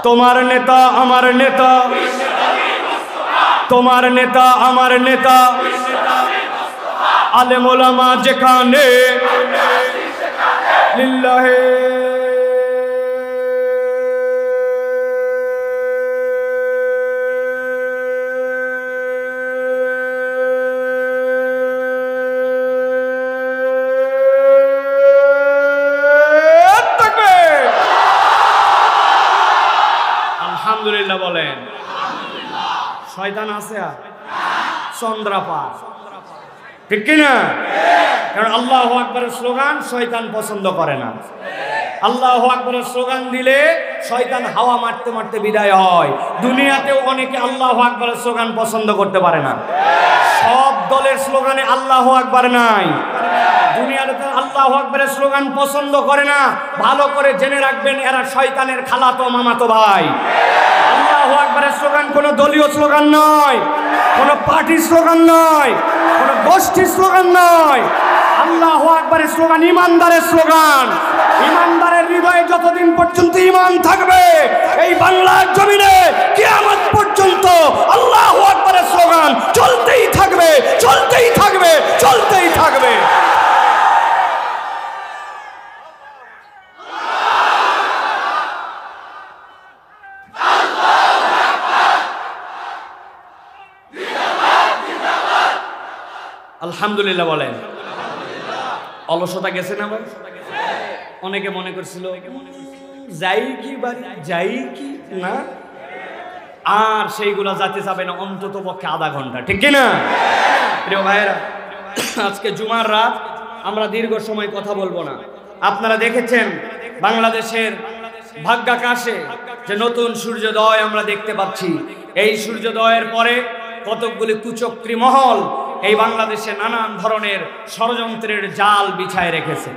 তোমার নেতা আমার নেতা, তোমার নেতা আমার নেতা, আলেম ওলামা যেখানে লিল্লাহে। আলহামদুলিল্লাহ বলেন। শয়তান আছে চন্দ্রাপা, ঠিক কিনা? কারণ আল্লাহু আকবারের স্লোগান শয়তান পছন্দ করে না। আল্লাহু আকবারের স্লোগান দিলে শয়তান হাওয়া মারতে মারতে বিদায় হয়। দুনিয়াতেও অনেকে আল্লাহু আকবারের স্লোগান পছন্দ করতে পারে না। সব দলের স্লোগানে আল্লাহু আকবার নাই। দুনিয়াতে আল্লাহু আকবারের স্লোগান পছন্দ করে না। ভালো করে জেনে রাখবেন, এরা শয়তানের খালাতো মামাতো ভাই। আল্লাহু আকবারের স্লোগান কোনো দলীয় স্লোগান নয়, কোনো পার্টির স্লোগান নয়, কোনো গোষ্ঠীর স্লোগান নয়। আল্লাহু আকবারের স্লোগান ইমানদারের স্লোগান। ইমানদারের হৃদয়ে যতদিন পর্যন্ত ঈমান থাকবে, এই বাংলার জমিনে কিয়ামত পর্যন্ত আল্লাহু আকবারের স্লোগান চলতেই থাকবে, চলতেই থাকবে, চলতেই থাকবে। আলহামদুলিল্লাহ বলেন। অলসতা গেছে না ভাই? অনেকে মনে করছিল যাই কি বাড়ি যাই কি না, আর সেইগুলা যাতে যাবে না অন্তত পক্ষে আধা ঘন্টা, ঠিক কিনা? প্রিয় ভাইয়েরা, আজকে জুমার রাত, আমরা দীর্ঘ সময় কথা বলবো না। আপনারা দেখেছেন বাংলাদেশের ভাগ্যাকাশে যে নতুন সূর্যোদয় আমরা দেখতে পাচ্ছি। এই সূর্যোদয়ের পরে কতকগুলি কুচক্রী মহল এই বাংলাদেশে নানান ধরনের ষড়যন্ত্রের জাল বিছায় রেখেছে।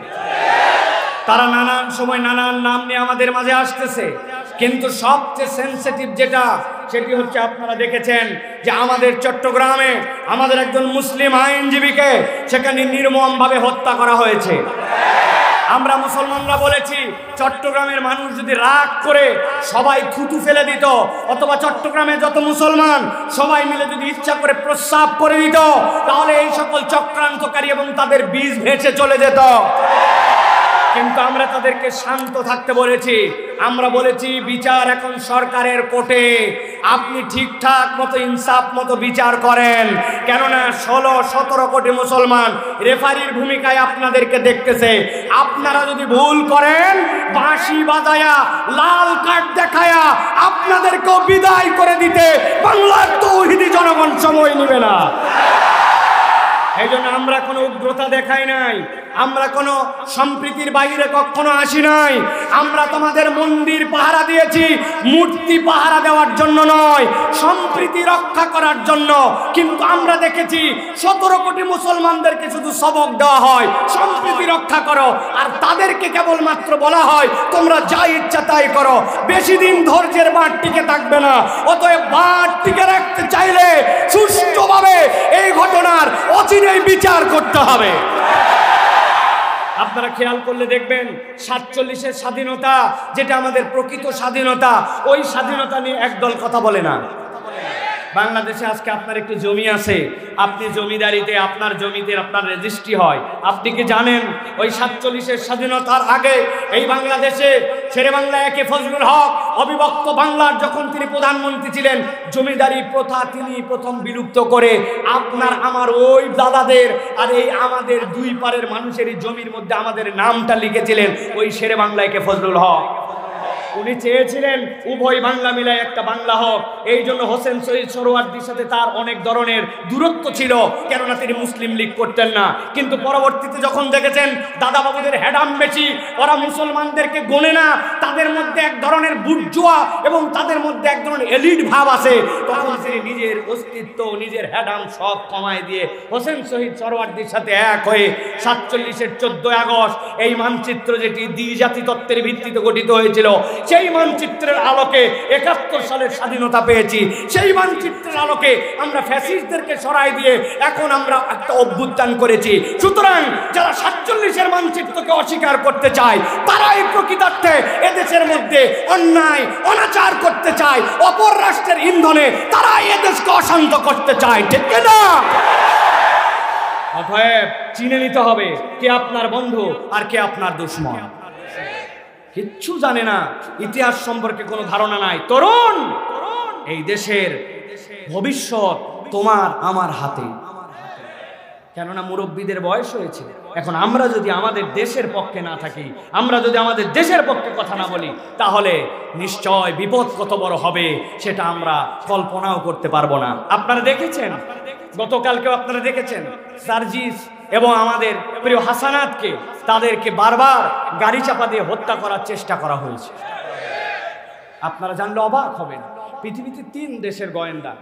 তারা নানান সময় নানান নাম নিয়ে আমাদের মাঝে আসতেছে, কিন্তু সবচেয়ে সেনসিটিভ যেটা, সেটি হচ্ছে আপনারা দেখেছেন যে আমাদের চট্টগ্রামে আমাদের একজন মুসলিম আইনজীবীকে সেখানে নির্মমভাবে হত্যা করা হয়েছে। আমরা মুসলমানরা বলেছি, চট্টগ্রামের মানুষ যদি রাগ করে সবাই থুতু ফেলে দিত, অথবা চট্টগ্রামে যত মুসলমান সবাই মিলে যদি ইচ্ছা করে প্রস্রাব করে দিত, তাহলে এই সকল চক্রান্তকারী এবং তাদের বীজ ভেসে চলে যেত। কিন্তু আমরা তাদেরকে শান্ত থাকতে বলেছি। আমরা বলেছি বিচার এখন সরকারের কোর্টে, আপনি ঠিকঠাক মতো ইনসাফ মতো বিচার করেন, কেননা 16-17 কোটি মুসলমান রেফারির ভূমিকায় আপনাদেরকে দেখতেছে। আপনারা যদি ভুল করেন, বাঁশি বাজায়া লাল কার্ড দেখায়া আপনাদেরকেও বিদায় করে দিতে বাংলার তৌহিদি জনগণ সময় নেবে না। এই জন্য আমরা কোনো উগ্রতা দেখাই নাই, আমরা কোনো সম্প্রীতির বাইরে কখনো আসি নাই। আমরা তোমাদের মন্দির পাহারা দিয়েছি মূর্তি পাহারা দেওয়ার জন্য নয়, সম্প্রীতি রক্ষা করার জন্য। কিন্তু আমরা দেখেছি 17 কোটি মুসলমানদেরকে শুধু সবক দেওয়া হয় সম্প্রীতি রক্ষা করো, আর তাদেরকে কেবলমাত্র বলা হয় তোমরা যা ইচ্ছা তাই করো। বেশি দিন ধৈর্যের বাঁধ টিকে থাকবে না। অতএব বাঁধ টিকে রাখতে চাইলে সুষ্ঠুভাবে এই ঘটনার অচিরেই বিচার করতে হবে। আপনারা খেয়াল করলে দেখবেন 47-এর স্বাধীনতা, যেটা আমাদের প্রকৃত স্বাধীনতা, ওই স্বাধীনতা নিয়ে একদল কথা বলে না। বাংলাদেশে আজকে আপনার একটু জমি আছে, আপনি জমিদারিতে আপনার জমিতে আপনার রেজিস্ট্রি হয়। আপনি কি জানেন ওই 47-এর স্বাধীনতার আগে এই বাংলাদেশে শেরে বাংলা একে ফজলুল হক অবিভক্ত বাংলার যখন তিনি প্রধানমন্ত্রী ছিলেন, জমিদারি প্রথা তিনি প্রথম বিলুপ্ত করে আপনার আমার ওই দাদাদের আর এই আমাদের দুই পারের মানুষেরই জমির মধ্যে আমাদের নামটা লিখেছিলেন ওই শেরে বাংলা একে ফজলুল হক। উনি চেয়েছিলেন উভয় বাংলা মিলায় একটা বাংলা হোক। এই জন্য হোসেন শহীদ সোহরাওয়ার্দীর সাথে তার অনেক ধরনের দূরত্ব ছিল, কেননা তিনি মুসলিম লীগ করতেন না। কিন্তু পরবর্তীতে যখন দেখেছেন দাদা বাবুদের হেডাম বেশি, ওরা মুসলমানদেরকে গোনে না, তাদের মধ্যে এক ধরনের বুর্জোয়া এবং তাদের মধ্যে এক ধরনের এলিট ভাব আছে, তখন তিনি নিজের অস্তিত্ব নিজের হেডাম সব কমায় দিয়ে হোসেন শহীদ সোহরাওয়ার্দীর সাথে এক হয়ে 47-এর 14 আগস্ট এই মানচিত্র, যেটি দ্বিজাতি তত্ত্বের ভিত্তিতে গঠিত হয়েছিল, সেই মানচিত্রের আলোকে 71 সালের স্বাধীনতা পেয়েছি। সেই মানচিত্রের আলোকে আমরা ফ্যাসিস্টদেরকে সরাই দিয়ে এখন আমরা একটা অভ্যুত্থান করেছি। সুতরাং যারা 47-এর মানচিত্রকে অস্বীকার করতে চায় তারাই প্রকৃতার্থে এদেশের মধ্যে অন্যায় অনাচার করতে চায়, অপর রাষ্ট্রের ইন্ধনে তারাই এদেশকে অশান্ত করতে চায়, ঠিক না? অতএব চিনে নিতে হবে কে আপনার বন্ধু আর কে আপনার দুশমন। কিচ্ছু জানে না, ইতিহাস সম্পর্কে কোনো ধারণা নাই। তরুণ, এই দেশের ভবিষ্যৎ তোমার আমার হাতে, কেননা মুরব্বীদের বয়স হয়েছে। এখন আমরা যদি আমাদের দেশের পক্ষে না থাকি, আমরা যদি আমাদের দেশের পক্ষে কথা না বলি, তাহলে নিশ্চয় বিপদ কত বড় হবে সেটা আমরা কল্পনাও করতে পারবো না। আপনারা দেখেছেন, গতকালকেও আপনারা দেখেছেন সার্জিস এবং আমাদের প্রিয় হাসানাতকে, তাদেরকে বারবার গাড়ি চাপা দিয়ে হত্যা করার চেষ্টা করা হয়েছে। আপনারা জানলে অবাক হবেন, পৃথিবীতে 3 দেশের গোয়েন্দা,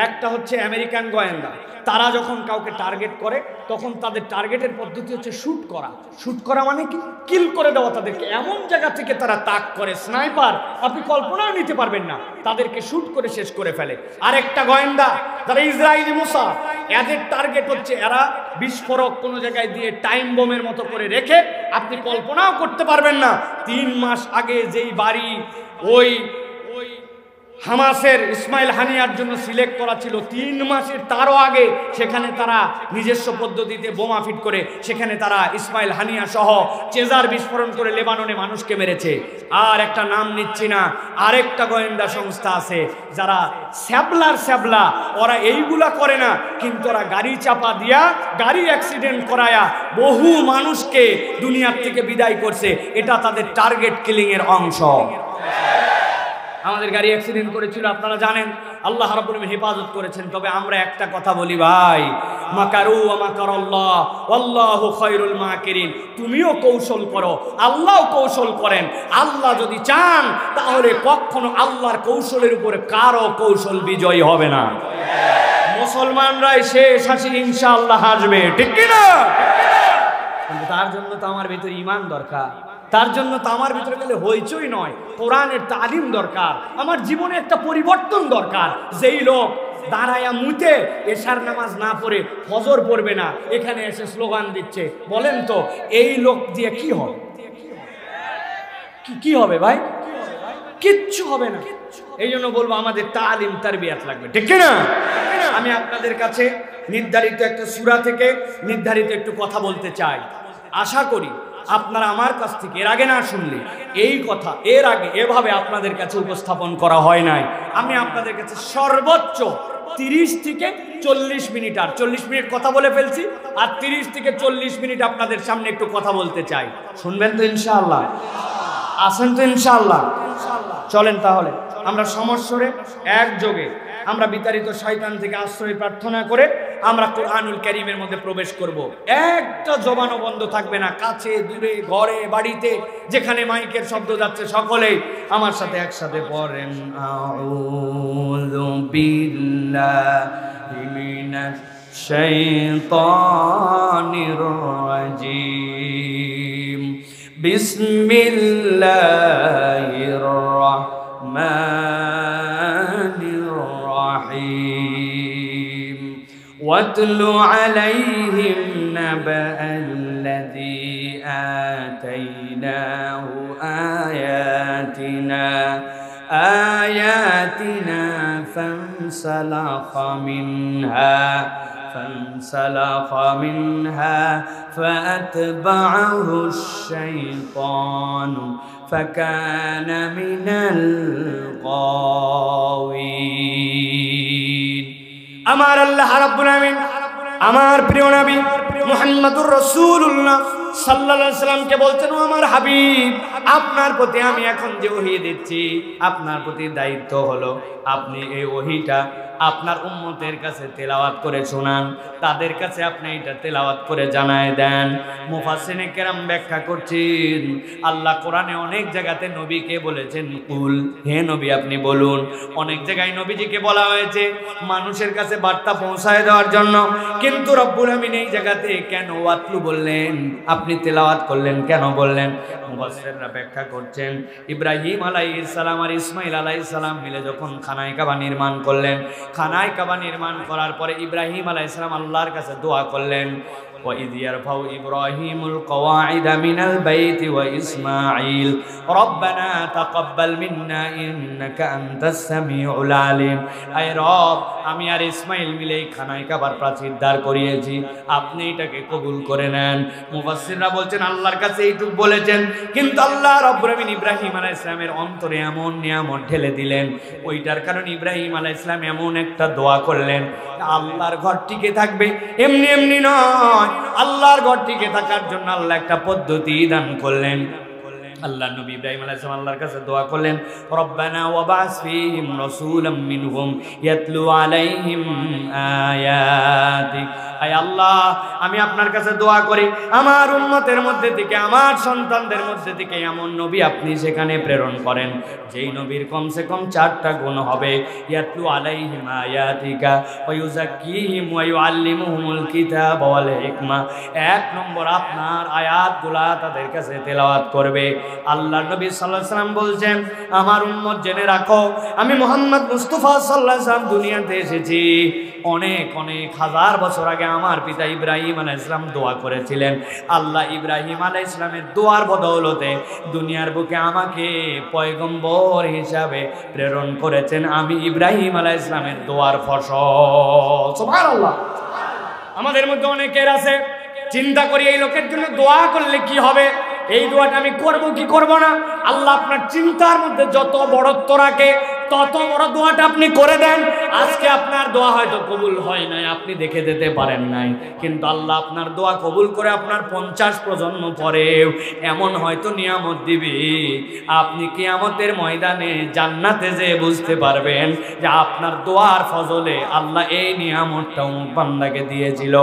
একটা হচ্ছে আমেরিকান গোয়েন্দা। তারা যখন কাউকে টার্গেট করে তখন তাদের টার্গেটের পদ্ধতি হচ্ছে শুট করা। শুট করা মানে কি? কিল করে দেওয়া। তাদেরকে এমন জায়গা থেকে তারা তাক করে, স্নাইপার, আপনি কল্পনাও নিতে পারবেন না, তাদেরকে শুট করে শেষ করে ফেলে। আরেকটা গোয়েন্দা যারা ইসরায়েলি মোসাদ, এদের টার্গেট হচ্ছে এরা বিস্ফোরক কোনো জায়গায় দিয়ে টাইম বোমের মতো করে রেখে, আপনি কল্পনাও করতে পারবেন না 3 মাস আগে যেই বাড়ি ওই হামাসের ইসমাইল হানিয়ার জন্য সিলেক্ট করা ছিল, 3 মাসের তারও আগে সেখানে তারা নিজস্ব পদ্ধতিতে বোমা ফিট করে সেখানে তারা ইসমাইল হানিয়া সহ চেজার বিস্ফোরণ করে লেবাননে মানুষকে মেরেছে। আর একটা নাম নিচ্ছি না, আরেকটা গোয়েন্দা সংস্থা আছে যারা স্যাবলা, ওরা এইগুলা করে না, কিন্তু ওরা গাড়ি চাপা দিয়া, গাড়ি অ্যাক্সিডেন্ট করায়া বহু মানুষকে দুনিয়ার থেকে বিদায় করছে। এটা তাদের টার্গেট কিলিং এর অংশ। আমাদের গাড়ি অ্যাক্সিডেন্ট করেছিল, আপনারা জানেন, আল্লাহ রাব্বুল আলামিন হেফাজত করেছেন। তবে আমরা একটা কথা বলি ভাই, মাকারু ওয়া মাকারাল্লাহ ওয়াল্লাহু খায়রুল মাকিরিন। তুমিও কৌশল করো, আল্লাহও কৌশল করেন। আল্লাহ যদি চান তাহলে কখনো আল্লাহর কৌশলের উপরে কারো কৌশল বিজয়ী হবে না। মুসলমানরাই শেষ হাসি ইনশাআল্লাহ হাসবে, ঠিক কি না? কিন্তু তার জন্য তো আমার ভিতরে ঈমান দরকার, তার জন্য তো আমার ভিতরে গেলে হইচই নয়, কোরআনের তালিম দরকার, আমার জীবনে একটা পরিবর্তন দরকার। যেই লোক দাঁড়ায়া মুতে এশার নামাজ না পড়ে ফজর পড়বে না, এখানে এসে স্লোগান দিচ্ছে, বলেন তো এই লোক দিয়ে কি হবে? কি হবে ভাই? কিচ্ছু হবে না। এই জন্য বলবো আমাদের তালিম তারবিয়াত লাগবে, ঠিক না? আমি আপনাদের কাছে নির্ধারিত একটা সূরা থেকে নির্ধারিত একটু কথা বলতে চাই। আশা করি আপনারা আমার কাছ থেকে এর আগে না শুনলে, এই কথা এর আগে এভাবে আপনাদের কাছে উপস্থাপন করা হয় নাই। আমি আপনাদের কাছে সর্বোচ্চ 30 থেকে 40 মিনিট, আর 40 মিনিট কথা বলে ফেলছি, আর 30 থেকে 40 মিনিট আপনাদের সামনে একটু কথা বলতে চাই। শুনবেন তো ইনশাআল্লাহ? আসেন তো ইনশাআল্লাহ? চলেন তাহলে আমরা সমস্বরে একযোগে আমরা বিতাড়িত শয়তান থেকে আশ্রয় প্রার্থনা করে আমরা কোরআনুল কারীমের মধ্যে প্রবেশ করব। একটা জবানও বন্ধ থাকবে না, কাছে দূরে ঘরে বাড়িতে যেখানে মাইকের শব্দ যাচ্ছে সকলেই আমার সাথে একসাথে পড়েন, আউযু বিল্লাহি মিনাশ শাইতানির রাজীম, বিসমিল্লাহির রাহমানির রাহিম, ওয়াতলু আলাইহিম নাবা'আল্লাযী আতাইনাহু আয়াতিনা فانسلخ منها فأتبعه الشيطان فكان من الغاوين। আমার আল্লাহ রাব্বুল আলামিন আমার প্রিয় নবী মুহাম্মদুর রাসূলুল্লাহ সাল্লাল্লাহু আলাইহি সাল্লামকে বলতেন, ও আমার হাবিব, আপনার প্রতি আমি এখন যে ওহী দিচ্ছি, আপনার প্রতি দায়িত্ব হলো আপনি এই ওহীটা আপনার উম্মতের কাছে তেলাওয়াত করে শোনান, তাদের কাছে আপনি এটা তেলাওয়াত করে জানায় দেন। মুফাসসিরিনে কেরাম ব্যাখ্যা করছেন, আল্লাহ কোরআনে অনেক জায়গাতে নবীকে বলেছেন কুল, হে নবী আপনি বলুন। অনেক জায়গায় নবীজিকে বলা হয়েছে মানুষের কাছে বার্তা পৌঁছায় দেওয়ার জন্য, কিন্তু রব্বুল আমিন এই জায়গাতে কেন ওয়াতলু বললেন, আপনি তেলাওয়াত করলেন কেন বললেন? মুফাসসিররা ব্যাখ্যা করছেন, ইব্রাহিম আলাইহিস সালাম আর ইসমাইল আলাইহিস সালাম মিলে যখন খানায়ে কাবা নির্মাণ করলেন, খানায়ে কাবা নির্মাণ করার পরে ইব্রাহিম আলাইহিস সালাম আল্লাহর কাছে দোয়া করলেন, وَإِذْ يَرْفَعُ إِبْرَاهِيمُ الْقَوَاعِدَ مِنَ الْبَيْتِ وَإِسْمَاعِيلُ رَبَّنَا تَقَبَّلْ مِنَّا إِنَّكَ أَنْتَ السَّمِيعُ الْعَلِيمُ। আয় রব, আমি আর ইসমাইল মিলে খানায়ে কাবার প্রাচীর দাঁড় করিয়েছি, আপনি এটাকে কবুল করে নেন। মুফাসসিররা বলছেন আল্লাহর কাছে এইটুকু বলেছেন, কিন্তু আল্লাহ রাব্বুল আমিন ইব্রাহিম আলাইহিস সালামের অন্তরে এমন নিয়ামত ঢেলে দিলেন, ওইটার কারণে ইব্রাহিম আলাইহিস সালাম এমন একটা দোয়া করলেন, আল্লাহর ঘর টিকে থাকবে এমনি এমনি নয়, আল্লাহর ঘর টিকে থাকার জন্য আল্লাহ একটা পদ্ধতি দান করলেন। আল্লাহ নবী ইব্রাহিম আলাইহিস সালাম আল্লাহর কাছে দোয়া করলেন, রব্বানা ওয়াবাস ফীহিম রাসূলাম মিনহুম ইয়াতলু আলাইহিম আয়াতিক। আয় আল্লাহ, আমি আপনার কাছে দোয়া করি আমার উম্মতের মধ্যে থেকে, আমার সন্তানদের মধ্যে থেকে এমন নবী আপনি সেখানে প্রেরণ করেন যেই নবীর কমসে কম 4টা গুণ হবে, ইয়াতলু আলাইহিম আয়াতিকা ওয়া ইউযাক্কিহিম ওয়া ইউআল্লিমুহুমুল কিতাব ওয়াল হিকমা। 1 নম্বর, আপনার আয়াতগুলা তাদের কাছে তেলাওয়াত করবে। আল্লাহ নবী সাল্লাল্লাহু আলাইহি সাল্লাম বলছেন, আমার উম্মত জেনে রাখো, আমি মুহাম্মদ মুস্তাফা সাল্লাল্লাহু আলাইহি সাল্লাম দুনিয়াতে এসেছি অনেক অনেক হাজার বছর আগে আমার পিতা ইব্রাহিম আলাইহিস সালাম দোয়া করেছিলেন। আল্লাহ ইব্রাহিম আলাইহিস সালামের দোয়ার বদৌলতে দুনিয়ার বুকে আমাকে পয়গম্বর হিসাবে প্রেরণ করেছেন। আমি ইব্রাহিম আলাইহিস সালামের দোয়ার ফসল। সুবহানাল্লাহ। আমাদের মধ্যে অনেকের আছে চিন্তা করি এই লোকের জন্য দোয়া করলে কি হবে, এই দোয়াটা আমি করব কি করব না। আল্লাহ আপনার চিন্তার মধ্যে যত বড়ত্ব রাখে তত বড় দোয়াটা আপনি করে দেন। আজকে আপনার দোয়া হয়তো কবুল হয় নাই, আপনি দেখে যেতে পারেন নাই, কিন্তু আল্লাহ আপনার দোয়া কবুল করে আপনার 50 প্রজন্ম পরেও এমন হয়তো নিয়ামত দিবে, আপনি কিয়ামতের ময়দানে জান্নাতে যেয়ে বুঝতে পারবেন যে আপনার দোয়ার ফজলে আল্লাহ এই নিয়ামতটা বান্দাকে দিয়েছিল।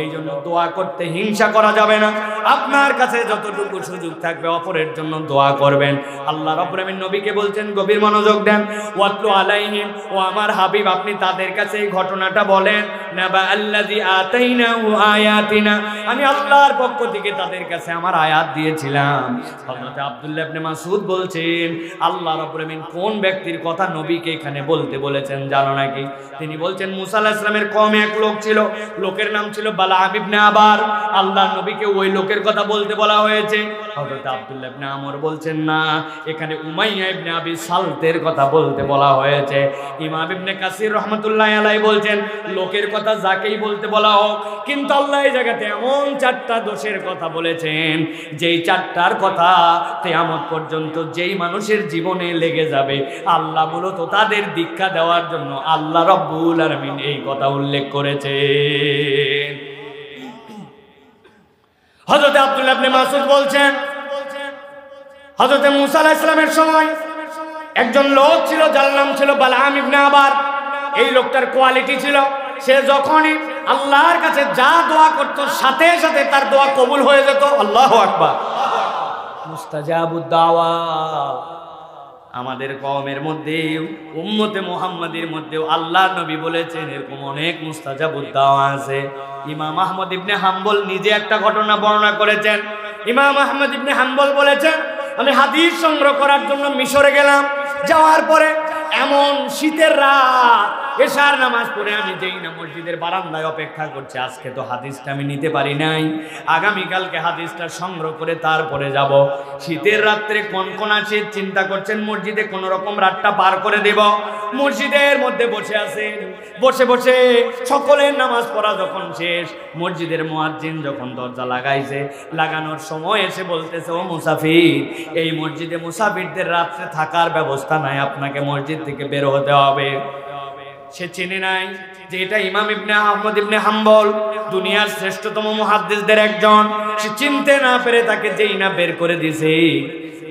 এই জন্য দোয়া করতে হিংসা করা যাবে না। আপনার কাছে যতটুকু সুযোগ থাকবে অপরের জন্য দোয়া করবেন। আল্লাহ রাব্বুল আমিন নবীকে বলছেন, গভীর মনোযোগ দেন, ওয়াতলু আলাইহিম, ও আমার হাবিব আপনি তাদের কাছে এই ঘটনাটা বলেন, নাবা আল্লাযী আতাইনাহু আয়াতিনা, আমি আল্লাহর পক্ষ থেকে তাদের কাছে আমার আয়াত দিয়েছিলাম। হযরত আব্দুল্লাহ ইবনে মাসউদ বলছেন, আল্লাহ রাব্বুল আমিন কোন ব্যক্তির কথা নবীকে এখানে বলতে বলেছেন জানো নাকি? তিনি বলছেন মুসা আলাইহিস সালামের কওমে এক লোক ছিল, লোকের নাম ছিল বালাম ইবনে আবার। আল্লাহ নবীকে ওই লোকের কথা বলতে বলা হয়েছে। হযরত আব্দুল্লাহ ইবনে আমর বলছেন না, এখানে উমাইয়া ইবনে আবি সালতের কথা বলতে বলা হয়েছে। ইমাম ইবনে কাসির রাহমাতুল্লাহি আলাইহি বলছেন, লোকের কথা যাকেই বলতে বলা হোক, কিন্তু আল্লাহ এই জায়গাতে এমন 4টা দোষের কথা বলেছেন যেই 4টার কথা কিয়ামত পর্যন্ত যেই মানুষের জীবনে লেগে যাবে, আল্লাহ মূলত তাদের দীক্ষা দেওয়ার জন্য আল্লাহ রাব্বুল আলামিন এই কথা উল্লেখ করেছেন। হযরত আব্দুল্লাহ ইবনে মাসউদ বলছেন, হযরত মুসা আলাইহিস সালামের সময় একজন লোক ছিল যার নাম ছিল বালাম ইবনে আবার। এই লোকটার কোয়ালিটি ছিল, সে যখনই আল্লাহর কাছে যা দোয়া করত সাথে সাথে তার দোয়া কবুল হয়ে যেত। আল্লাহু আকবার। মুস্তাজাবুদ দাওয়া। আমাদের কওমের মধ্যে উম্মতে মুহাম্মাদির মধ্যেও আল্লাহ নবী বলেছেন এরকম অনেক মুস্তাজাবুদ দাওয়া আছে। ইমাম আহমদ ইবনে হাম্বল নিজে একটা ঘটনা বর্ণনা করেছেন। ইমাম আহমদ ইবনে হাম্বল বলেছেন, আমি হাদিস সংগ্রহ করার জন্য মিশরে গেলাম। যাওয়ার পরে এমন শীতের রাত, এশার নামাজ পড়ে আমি যেই না মসজিদের বারান্দায় অপেক্ষা করছি, আজকে তো হাদিসটা আমি নিতে পারি নাই, আগামীকালকে হাদিসটা সংগ্রহ করে তারপরে যাব। শীতের রাত্রে কনকনা শীত, চিন্তা করছেন মসজিদে কোন রকম রাতটা পার করে দেব। মসজিদের মধ্যে বসে আছেন, বসে বসে সকলের নামাজ পড়া যখন শেষ, মসজিদের মুয়াজ্জিন যখন দরজা লাগাইছে, লাগানোর সময় এসে বলতেছে, ও মুসাফির, এই মসজিদে মুসাফিরদের রাত্রে থাকার ব্যবস্থা নাই, আপনাকে মসজিদ থেকে বের হতে হবে। সে চিনে নাই যে এটা ইমাম ইবনে আহমদ ইবনে হাম্বল, দুনিয়ার শ্রেষ্ঠতম মুহাদ্দিসদের একজন। সে চিনতে না পেরে তাকে যেই না বের করে দিছে।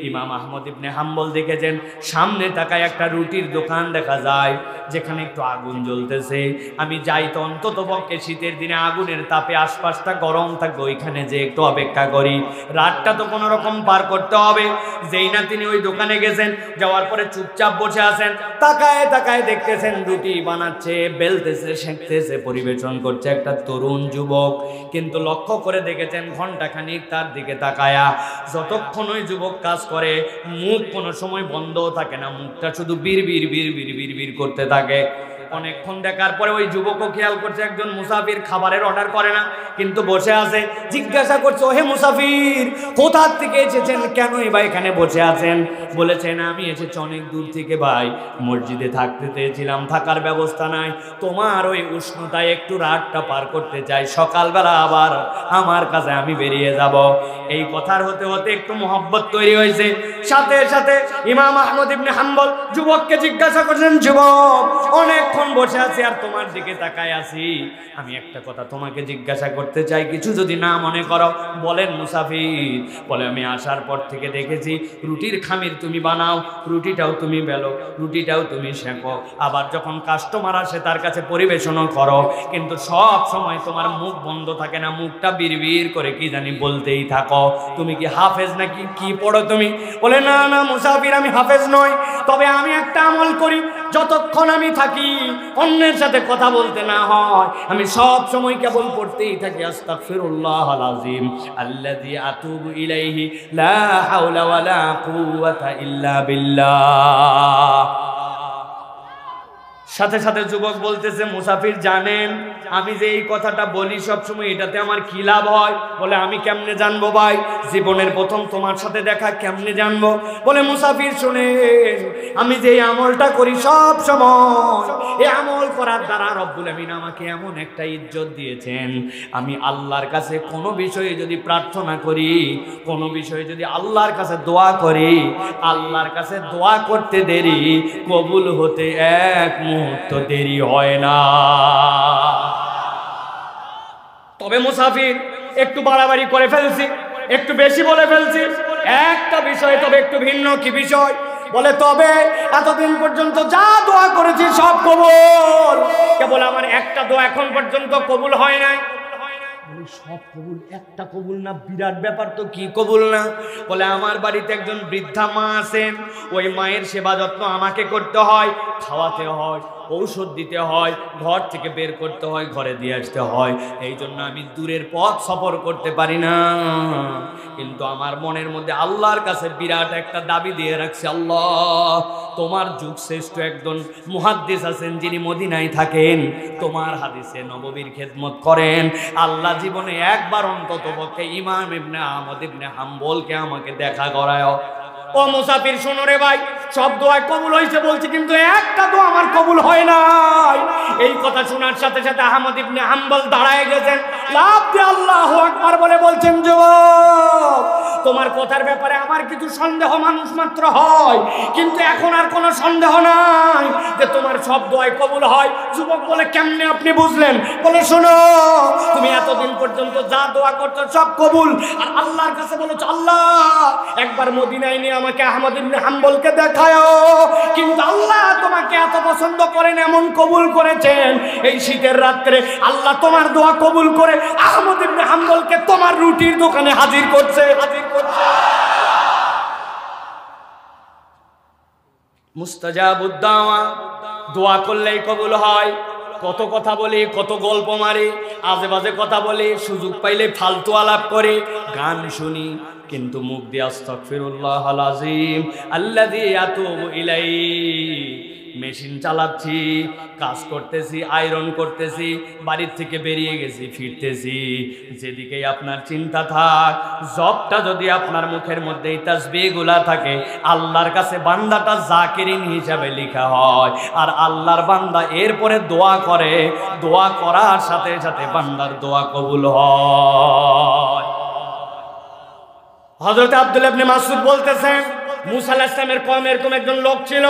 ইমাম আহমদ ইবনে হাম্বল দেখেছেন সামনে তাকায় একটা রুটির দোকান দেখা যায়, যেখানে একটু আগুন জ্বলতেছে আমি যাই তো অন্তত পক্ষে শীতের দিনে আগুনের তাপে আশপাশটা গরম থাকবে, ওইখানে যে একটু অপেক্ষা করি, রাতটা তো কোনো রকম পার করতে হবে। যেই না তিনি ওই দোকানে গেছেন, যাওয়ার পরে চুপচাপ বসে আছেন, তাকায় তাকায় দেখতেছেন রুটি বানাচ্ছে, বেলতেছে, সেঁকতেছে, পরিবেশন করছে একটা তরুণ যুবক। কিন্তু লক্ষ্য করে দেখেছেন ঘন্টাখানিক তার দিকে তাকায়া, যতক্ষণ ওই যুবক কাজ করে মুখ কোনো সময় বন্ধও থাকে না, মুখটা শুধু বিড় বিড় বিড় বিড় বিড় বিড় করতে থাকে। অনেকক্ষণ দেখার পরে ওই যুবকও খেয়াল করছে একজন মুসাফির খাবারের অর্ডার করে না, কিন্তু বসে আছে। জিজ্ঞাসা করছে, ওহে মুসাফির, কোথা থেকে এসেছেন, কেনই বা এখানে বসে আছেন? বলেছেন, আমি এসেছি অনেক দূর থেকে ভাই, মসজিদে থাকতে চেয়েছিলাম, থাকার ব্যবস্থা নাই, তোমার ওই উষ্ণতায় একটু রাতটা পার করতে চাই, সকালবেলা আবার আমার কাছে আমি বেরিয়ে যাব। এই কথার হতে হতে একটু মহব্বত তৈরি হয়েছে। সাথে সাথে ইমাম আহমদ ইবনে হাম্বল যুবককে জিজ্ঞাসা করলেন, যুবক, অনেকক্ষণ বসে আছি আর তোমার দিকে তাকায় আছি, আমি একটা কথা তোমাকে জিজ্ঞাসা করতে চাই, কিছু যদি না মনে করো। বলেন মুসাফির। বলে, আমি আসার পর থেকে দেখেছি রুটির খামির তুমি বানাও, রুটিটাও তুমি বেলো, রুটিটাও তুমি সেঁকো, আবার যখন কাস্টমার আসে তার কাছে পরিবেশনও করো, কিন্তু সব সময় তোমার মুখ বন্ধ থাকে না, মুখটা বিড়বিড় করে কি জানি বলতেই থাকো। তুমি কি হাফেজ নাকি কি পড়ো তুমি? বলে, না না মুসাফির, আমি হাফেজ নই, তবে আমি একটা আমল করি, যতক্ষণ আমি থাকি অন্যের সাথে কথা বলতে না হয়, আমি সব সময় কেবল পড়তেই থাকি আস্তাগফিরুল্লাহাল আযীম আল্লাযী আতুবু ইলাইহি লা হাওলা ওয়ালা কুওয়াতা ইল্লা বিল্লাহ। সাথে সাথে যুবক বলতেছে, মুসাফির জানেন আমি যে এই কথাটা বলি সবসময়, এটাতে আমার কি লাভ হয়? বলে, আমি কেমনে জানবো ভাই, জীবনের প্রথম তোমার সাথে দেখা, কেমনে জানবো? বলে, মুসাফির শুনেন, আমি যে আমলটা করি সব সময়, এই আমল করার দ্বারা রব্বুল আমিন আমাকে এমন একটা ইজ্জত দিয়েছেন, আমি আল্লাহর কাছে কোনো বিষয়ে যদি প্রার্থনা করি, কোনো বিষয়ে যদি আল্লাহর কাছে দোয়া করি, আল্লাহর কাছে দোয়া করতে দেরি, কবুল হতে এক মুহূর্ত দেরি হয় না। তবে মুসাফির, একটু বাড়াবাড়ি করে ফেলছি, একটু বেশি বলে ফেলছি, একটা বিষয় তবে একটু ভিন্ন। কি বিষয়? বলে, তবে এতদিন পর্যন্ত যা দোয়া করেছি সব কবুল, কেবল আমার একটা দোয়া এখন পর্যন্ত কবুল হয় নাই। সব কবুল, একটা কবুল না? বিরাট ব্যাপার তো, কি কবুল না? বলে, আমার বাড়িতে একজন বৃদ্ধা মা আছেন, ওই মায়ের সেবা যত্ন আমাকে করতে হয়, খাওয়াতে হয়, ঔষধ দিতে হয়, ঘর থেকে বের করতে হয়, ঘরে দিয়ে আসতে হয়, এই জন্য আমি দূরের পথ সফর করতে পারি না। কিন্তু আমার মনের মধ্যে আল্লাহর কাছে বিরাট একটা দাবি দিয়ে রাখছি, আল্লাহ, তোমার যুগ শ্রেষ্ঠ একজন মুহাদ্দিস আছেন যিনি মদিনায় থাকেন, তোমার হাদিসে নববীর খেদমত করেন, আল্লাহ জীবনে একবার অন্তত পক্ষে ইমাম ইবনে আহমদ ইবনে হাম্বলকে আমাকে দেখা করায়। ও মুসাফির শোনো রে ভাই, সব দোয়া কবুল হয়েছে বলছি, কিন্তু একটা দোয়া আমার কবুল হয় নাই। এই কথা শোনার সাথে সাথে আহমদ ইবনে হাম্বল দাঁড়ায় গেছেন, লাফ দিয়ে আল্লাহু আকবার বলে বলছেন, যুবক, তোমার কথার ব্যাপারে আমার কিছু সন্দেহ মানুষ মাত্র হয়, কিন্তু এখন আর কোনো সন্দেহ নাই যে তোমার সব দোয়াই কবুল হয়। যুবক বলে, কেমনে আপনি বুঝলেন? বলে, শোনো, তুমি এতদিন পর্যন্ত যা দোয়া করছো সব কবুল, আর আল্লাহর কাছে বলেছো, আল্লাহ একবার মদিনায় নিয়ে আমাকে আহমদ ইবনে হাম্বলকে দেখায়ও, কিন্তু আল্লাহ তোমাকে এত পছন্দ করেন, এমন কবুল করেছেন, এই শীতের রাত্রে আল্লাহ তোমার দোয়া কবুল করে আহমদ ইবনে হাম্বলকে তোমার রুটির দোকানে হাজির করছে। মুস্তাজাবুদ দাওয়া, দোয়া করলেই কবুল হয়। কত কথা বলি, কত গল্প মারি, আজে বাজে কথা বলি, সুযোগ পাইলে ফালতু আলাপ করে, গান শুনি, কিন্তু মুখ দিয়ে আস্তাগফিরুল্লাহাল আযীম আল্লাযী আতুবু ইলাইহি, মেশিন চালাচ্ছি, কাজ করতেছি, আয়রন করতেছি, বাড়ির থেকে বেরিয়ে গেছি, ফিরতেছি, যেদিকেই আপনার চিন্তা থাক, জবটা যদি আপনার মুখের মধ্যে এই তাসবিহগুলা থাকে, আল্লাহর কাছে বান্দাটা জাকিরিন হিসাবে লেখা হয়, আর আল্লাহর বান্দা এরপরে দোয়া করে, দোয়া করার সাথে সাথে বান্দার দোয়া কবুল হয়। হযরত আব্দুল্লাহ ইবনে মাসউদ বলতেছেন, মুসা আলাইহিস সালামের কওমে এরকম একজন লোক ছিল,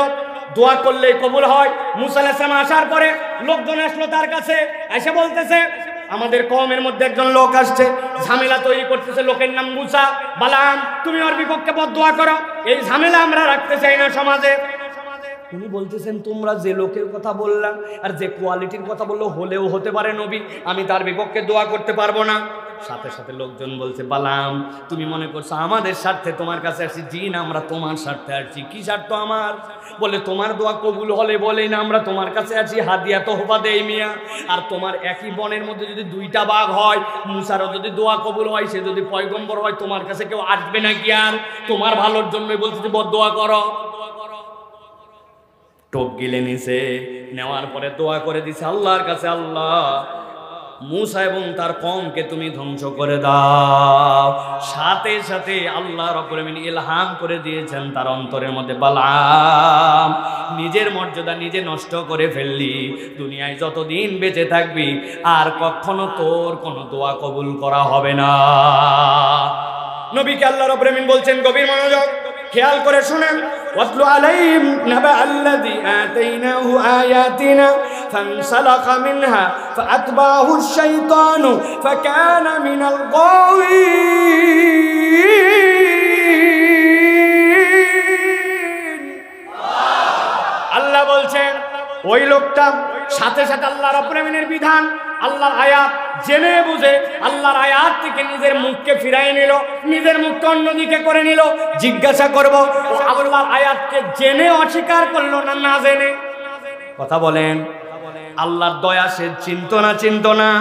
দোয়া করলেই কবুল হয়। মুসা আলাইহিস সালাম আসার পরে লোকজন আসলো তার কাছে, এসে বলতেছে, আমাদের কওমের মধ্যে একজন লোক আসছে, ঝামেলা তৈরি করতেছে, লোকের নাম মুসা, বালাম, তুমি ওর বিপক্ষে বদদোয়া করো, এই ঝামেলা আমরা রাখতে চাই না সমাজে। উনি বলতেছেন তোমরা যে লোকের কথা বললাম আর যে কোয়ালিটির কথা বললো হলেও হতে পারে নবী, আমি তার বিপক্ষে দোয়া করতে পারবো না। সাথে সাথে লোকজন বলছে বালাম তুমি মনে করছো আমাদের স্বার্থে তোমার কাছে আসছি? জি না, আমরা তোমার স্বার্থে আসছি। কি স্বার্থ আমার? বলে তোমার দোয়া কবুল হলে বলেই না আমরা তোমার কাছে আছি, হাদিয়া তোহফা দেই মিয়া। আর তোমার একই বনের মধ্যে যদি দুইটা বাঘ হয়, মুসারও যদি দোয়া কবুল হয়, সে যদি পয়গম্বর হয়, তোমার কাছে কেউ আসবে নাকি? আর তোমার ভালোর জন্যই বলছে যে বদদোয়া করো। টোপ গিলে নিছে, নেওয়ার পরে দোয়া করে দিছে আল্লাহর কাছে, আল্লাহ মুসা এবং তার কওমকে তুমি ধ্বংস করে দাও। সাথে সাথে আল্লাহ রাব্বুল আলামিন ইলহাম করে দিয়েছেন তার অন্তরের মধ্যে, বালাম নিজের মর্যাদা নিজে নষ্ট করে ফেললি, দুনিয়ায় যতদিন বেঁচে থাকবি আর কখনো তোর কোনো দোয়া কবুল করা হবে না। নবীকে আল্লাহ রাব্বুল আলামিন বলছেন, গভীর মনোযোগ খেয়াল করে শুনেন, ওয়াতলু আলাইহিম নাবা আল্লাযী আতাইনাহু আয়াতিনা ফানসালাখা মিনহা ফাআতবাহু আশ-শাইতানু ফাকানা মিনাল গাওয়িন। আল্লাহ বলছেন ওই লোকটা সাথে সাথে আল্লাহ রাব্বুল আলামিনের বিধান, আল্লাহর আয়াত জেনে বুঝে আল্লাহর আয়াত থেকে নিজের মুখকে ফিরাই নিল, নিজের মুখকে অন্যদিকে করে নিল। জিজ্ঞাসা করব ও আল্লাহর আয়াতকে জেনে অস্বীকার করলো না না জেনে? কথা বলেন। আল্লাহর দয়া সে চিন্ত না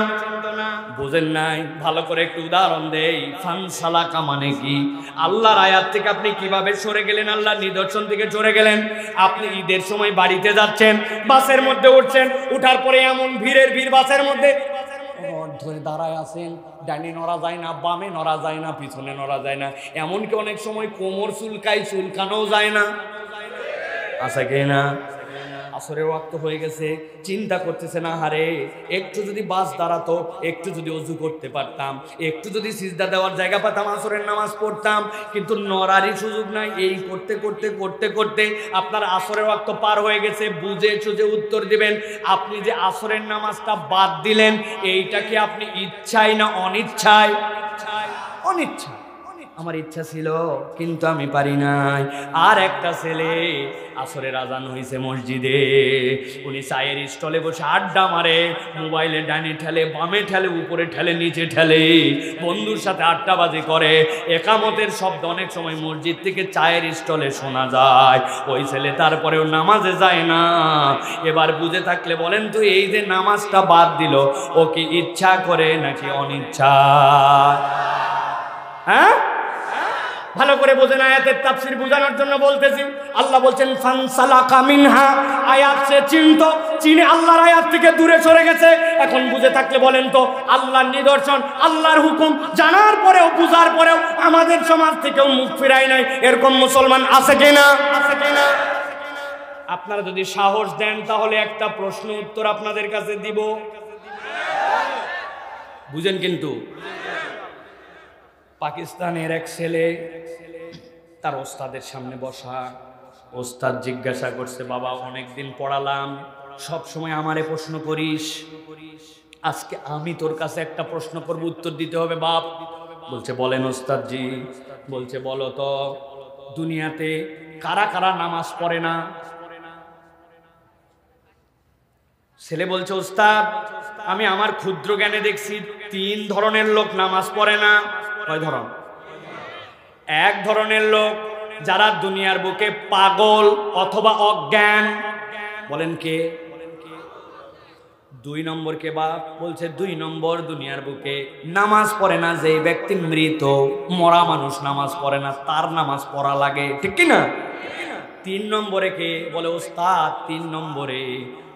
বুঝেন নাই? ভালো করে একটু উদাহরণ দেই। ফানসালাকা মানে কি? আল্লাহর আয়াত থেকে আপনি কিভাবে সরে গেলেন, আল্লাহর নিদর্শন থেকে সরে গেলেন। আপনি ঈদের সময় বাড়িতে যাচ্ছেন, বাসের মধ্যে উঠছেন, উঠার পরে এমন ভিড়ের ভিড় বাসের মধ্যে ধরে দাঁড়ায় আছেন, ডাইনে নড়া যায় না, বামে নড়া যায় না, পিছনে নড়া যায় না, এমনকি অনেক সময় কোমর চুলকায়, চুলকানোও যায় না, আছে কি না? আসরের ওয়াক্ত হয়ে গেছে, চিন্তা করতেছে না হারে একটু যদি বাস দাঁড়াতো, একটু যদি ওযু করতে পারতাম, একটু যদি সিজদা দেওয়ার জায়গা পেতাম, আসরের নামাজ পড়তাম, কিন্তু নড়ারই সুযোগ নাই। এই করতে করতে করতে করতে আপনার আসরের ওয়াক্ত পার হয়ে গেছে। বুঝে সুঝে উত্তর দিবেন, আপনি যে আসরের নামাজটা বাদ দিলেন, এইটা কি আপনি ইচ্ছায় না অনিচ্ছায়? অনিচ্ছা। আমার ইচ্ছা ছিল কিন্তু আমি পারি নাই। আর একটা ছেলে আসরের আজান হইছে মসজিদে, উনি চায়ের স্টলে বসে আড্ডা মারে, মোবাইলে ডাইনে ঠেলে, বামে ঠেলে, উপরে ঠেলে, নিচে ঠেলে, বন্ধুর সাথে আড্ডাবাজি করে। একামতের শব্দ অনেক সময় মসজিদ থেকে চায়ের স্টলে শোনা যায়। ওই ছেলে তারপরেও নামাজে যায় না। এবার বুঝে থাকলে বলেন তো, এই যে নামাজটা বাদ দিল, ও কি ইচ্ছা করে নাকি অনিচ্ছা? হ্যাঁ, ভালো করে বোঝেন। আয়াতের তাফসীর বোঝানোর জন্য বলতেছি। আল্লাহ বলছেন ফানসালাকা মিনহা, আয়াত সে চিনে আল্লাহর আয়াত থেকে দূরে সরে গেছে। এখন বুঝে থাকলে বলেন তো, আল্লাহর নিদর্শন, আল্লাহর হুকুম জানার পরেও, বুঝার পরেও আমাদের সমাজ থেকেও মুখ ফিরায় নাই, এরকম মুসলমান আছে কিনা? আছে কিনা? আপনারা যদি সাহস দেন তাহলে একটা প্রশ্ন উত্তর আপনাদের কাছে দিব, বুঝেন কিন্তু। পাকিস্তানের এক ছেলে তার ওস্তাদের সামনে বসা, ওস্তাদ জিজ্ঞাসা করছে, বাবা অনেকদিন পড়ালাম, সব সময় আমারে প্রশ্ন করিস, আজকে আমি তোর কাছে একটা প্রশ্ন করব, উত্তর দিতে হবে বাপ। বলছে বলেন ওস্তাদ জি। বলছে বলো তো, দুনিয়াতে কারা কারা নামাজ পড়ে না? ছেলে বলছে ওস্তাদ আমি আমার ক্ষুদ্র জ্ঞানে দেখছি 3 ধরনের লোক নামাজ পড়ে না। কয় ধরন? এক ধরনের লোক যারা দুনিয়ার বুকে পাগল অথবা অজ্ঞান। বলেন কে? 2 নম্বর কে বাপ? বলছে 2 নম্বর দুনিয়ার বুকে নামাজ পড়ে না যে ব্যক্তি মৃত, মরা মানুষ নামাজ পড়ে না, তার নামাজ পড়া লাগে, ঠিক কি না? 3 নম্বরে কে? বলে ওস্তাদ 3 নম্বরে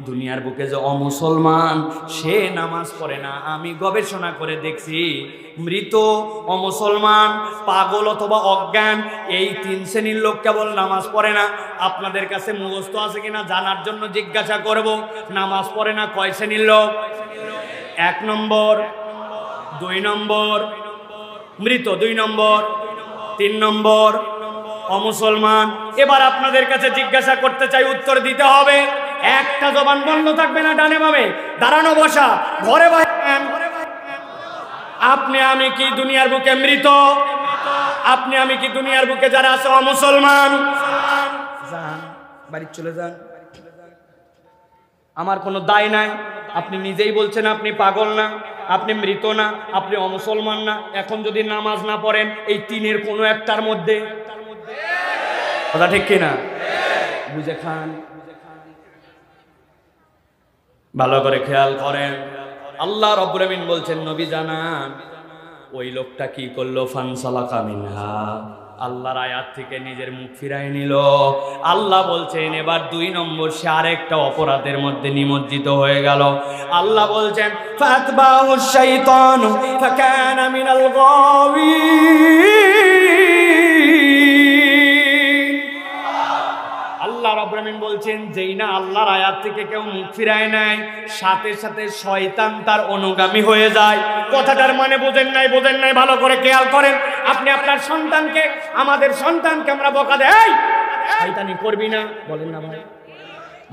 দুনিয়ার বুকে যে অমুসলমান, সে নামাজ পড়ে না। আমি গবেষণা করে দেখছি মৃত, অমুসলমান, পাগল অথবা অজ্ঞান, এই 3 শ্রেণীর লোক কেবল নামাজ পড়ে না। আপনাদের কাছে মুখস্থ আছে কিনা জানার জন্য জিজ্ঞাসা করব, নামাজ পড়ে না কয় শ্রেণীর লোক? 1 নম্বর, 2 নম্বর মৃত, 2 নম্বর, 3 নম্বর অমুসলমান। এবার আপনাদের কাছে জিজ্ঞাসা করতে চাই, উত্তর দিতে হবে। একটা জবান বন্ধ থাকবে না, ডানে বামে, দাঁড়ানো বসা, ঘরে বাইরে। আপনি আমি কি দুনিয়ার বুকে মৃত? আপনি আমি কি দুনিয়ার বুকে যারা আছে অমুসলমান? যান বাড়ি চলে যান। আমার কোনো দায় নাই। আপনি নিজেই বলছেন আপনি পাগল না, আপনি মৃত না, আপনি অমুসলমান না। এখন যদি নামাজ না পড়েন এই তিনের কোনো একটার মধ্যে, কথা ঠিক কিনা? বুঝে খান, ভালো করে খেয়াল করেন। আল্লাহ রাব্বুল আমিন বলছেন নবী জানান ওই লোকটা কি করলো, ফানসালাকা মিনহা, আল্লাহর আয়াত থেকে নিজের মুখ ফিরায় নিল। আল্লাহ বলছেন এবার 2 নম্বর সে আরেকটা অপরাধের মধ্যে নিমজ্জিত হয়ে গেল। আল্লাহ বলছেন ফাতবাহু শাইতানু ফাকানা মিনাল গাওয়িন। আল্লাহ রাব্বুল আমিন বলছেন যেই না আল্লাহর আয়াত থেকে কেউ মুখ ফিরায় নেয় সাথে সাথে শয়তান তার অনুগামী হয়ে যায়। কথাটার মানে বোঝেন নাই, বোঝেন নাই, ভালো করে খেয়াল করেন। আপনি আপনার সন্তানকে, আমাদের সন্তানকে আমরা বকা দেই শয়তানি করবি না, বলেন না ভাই?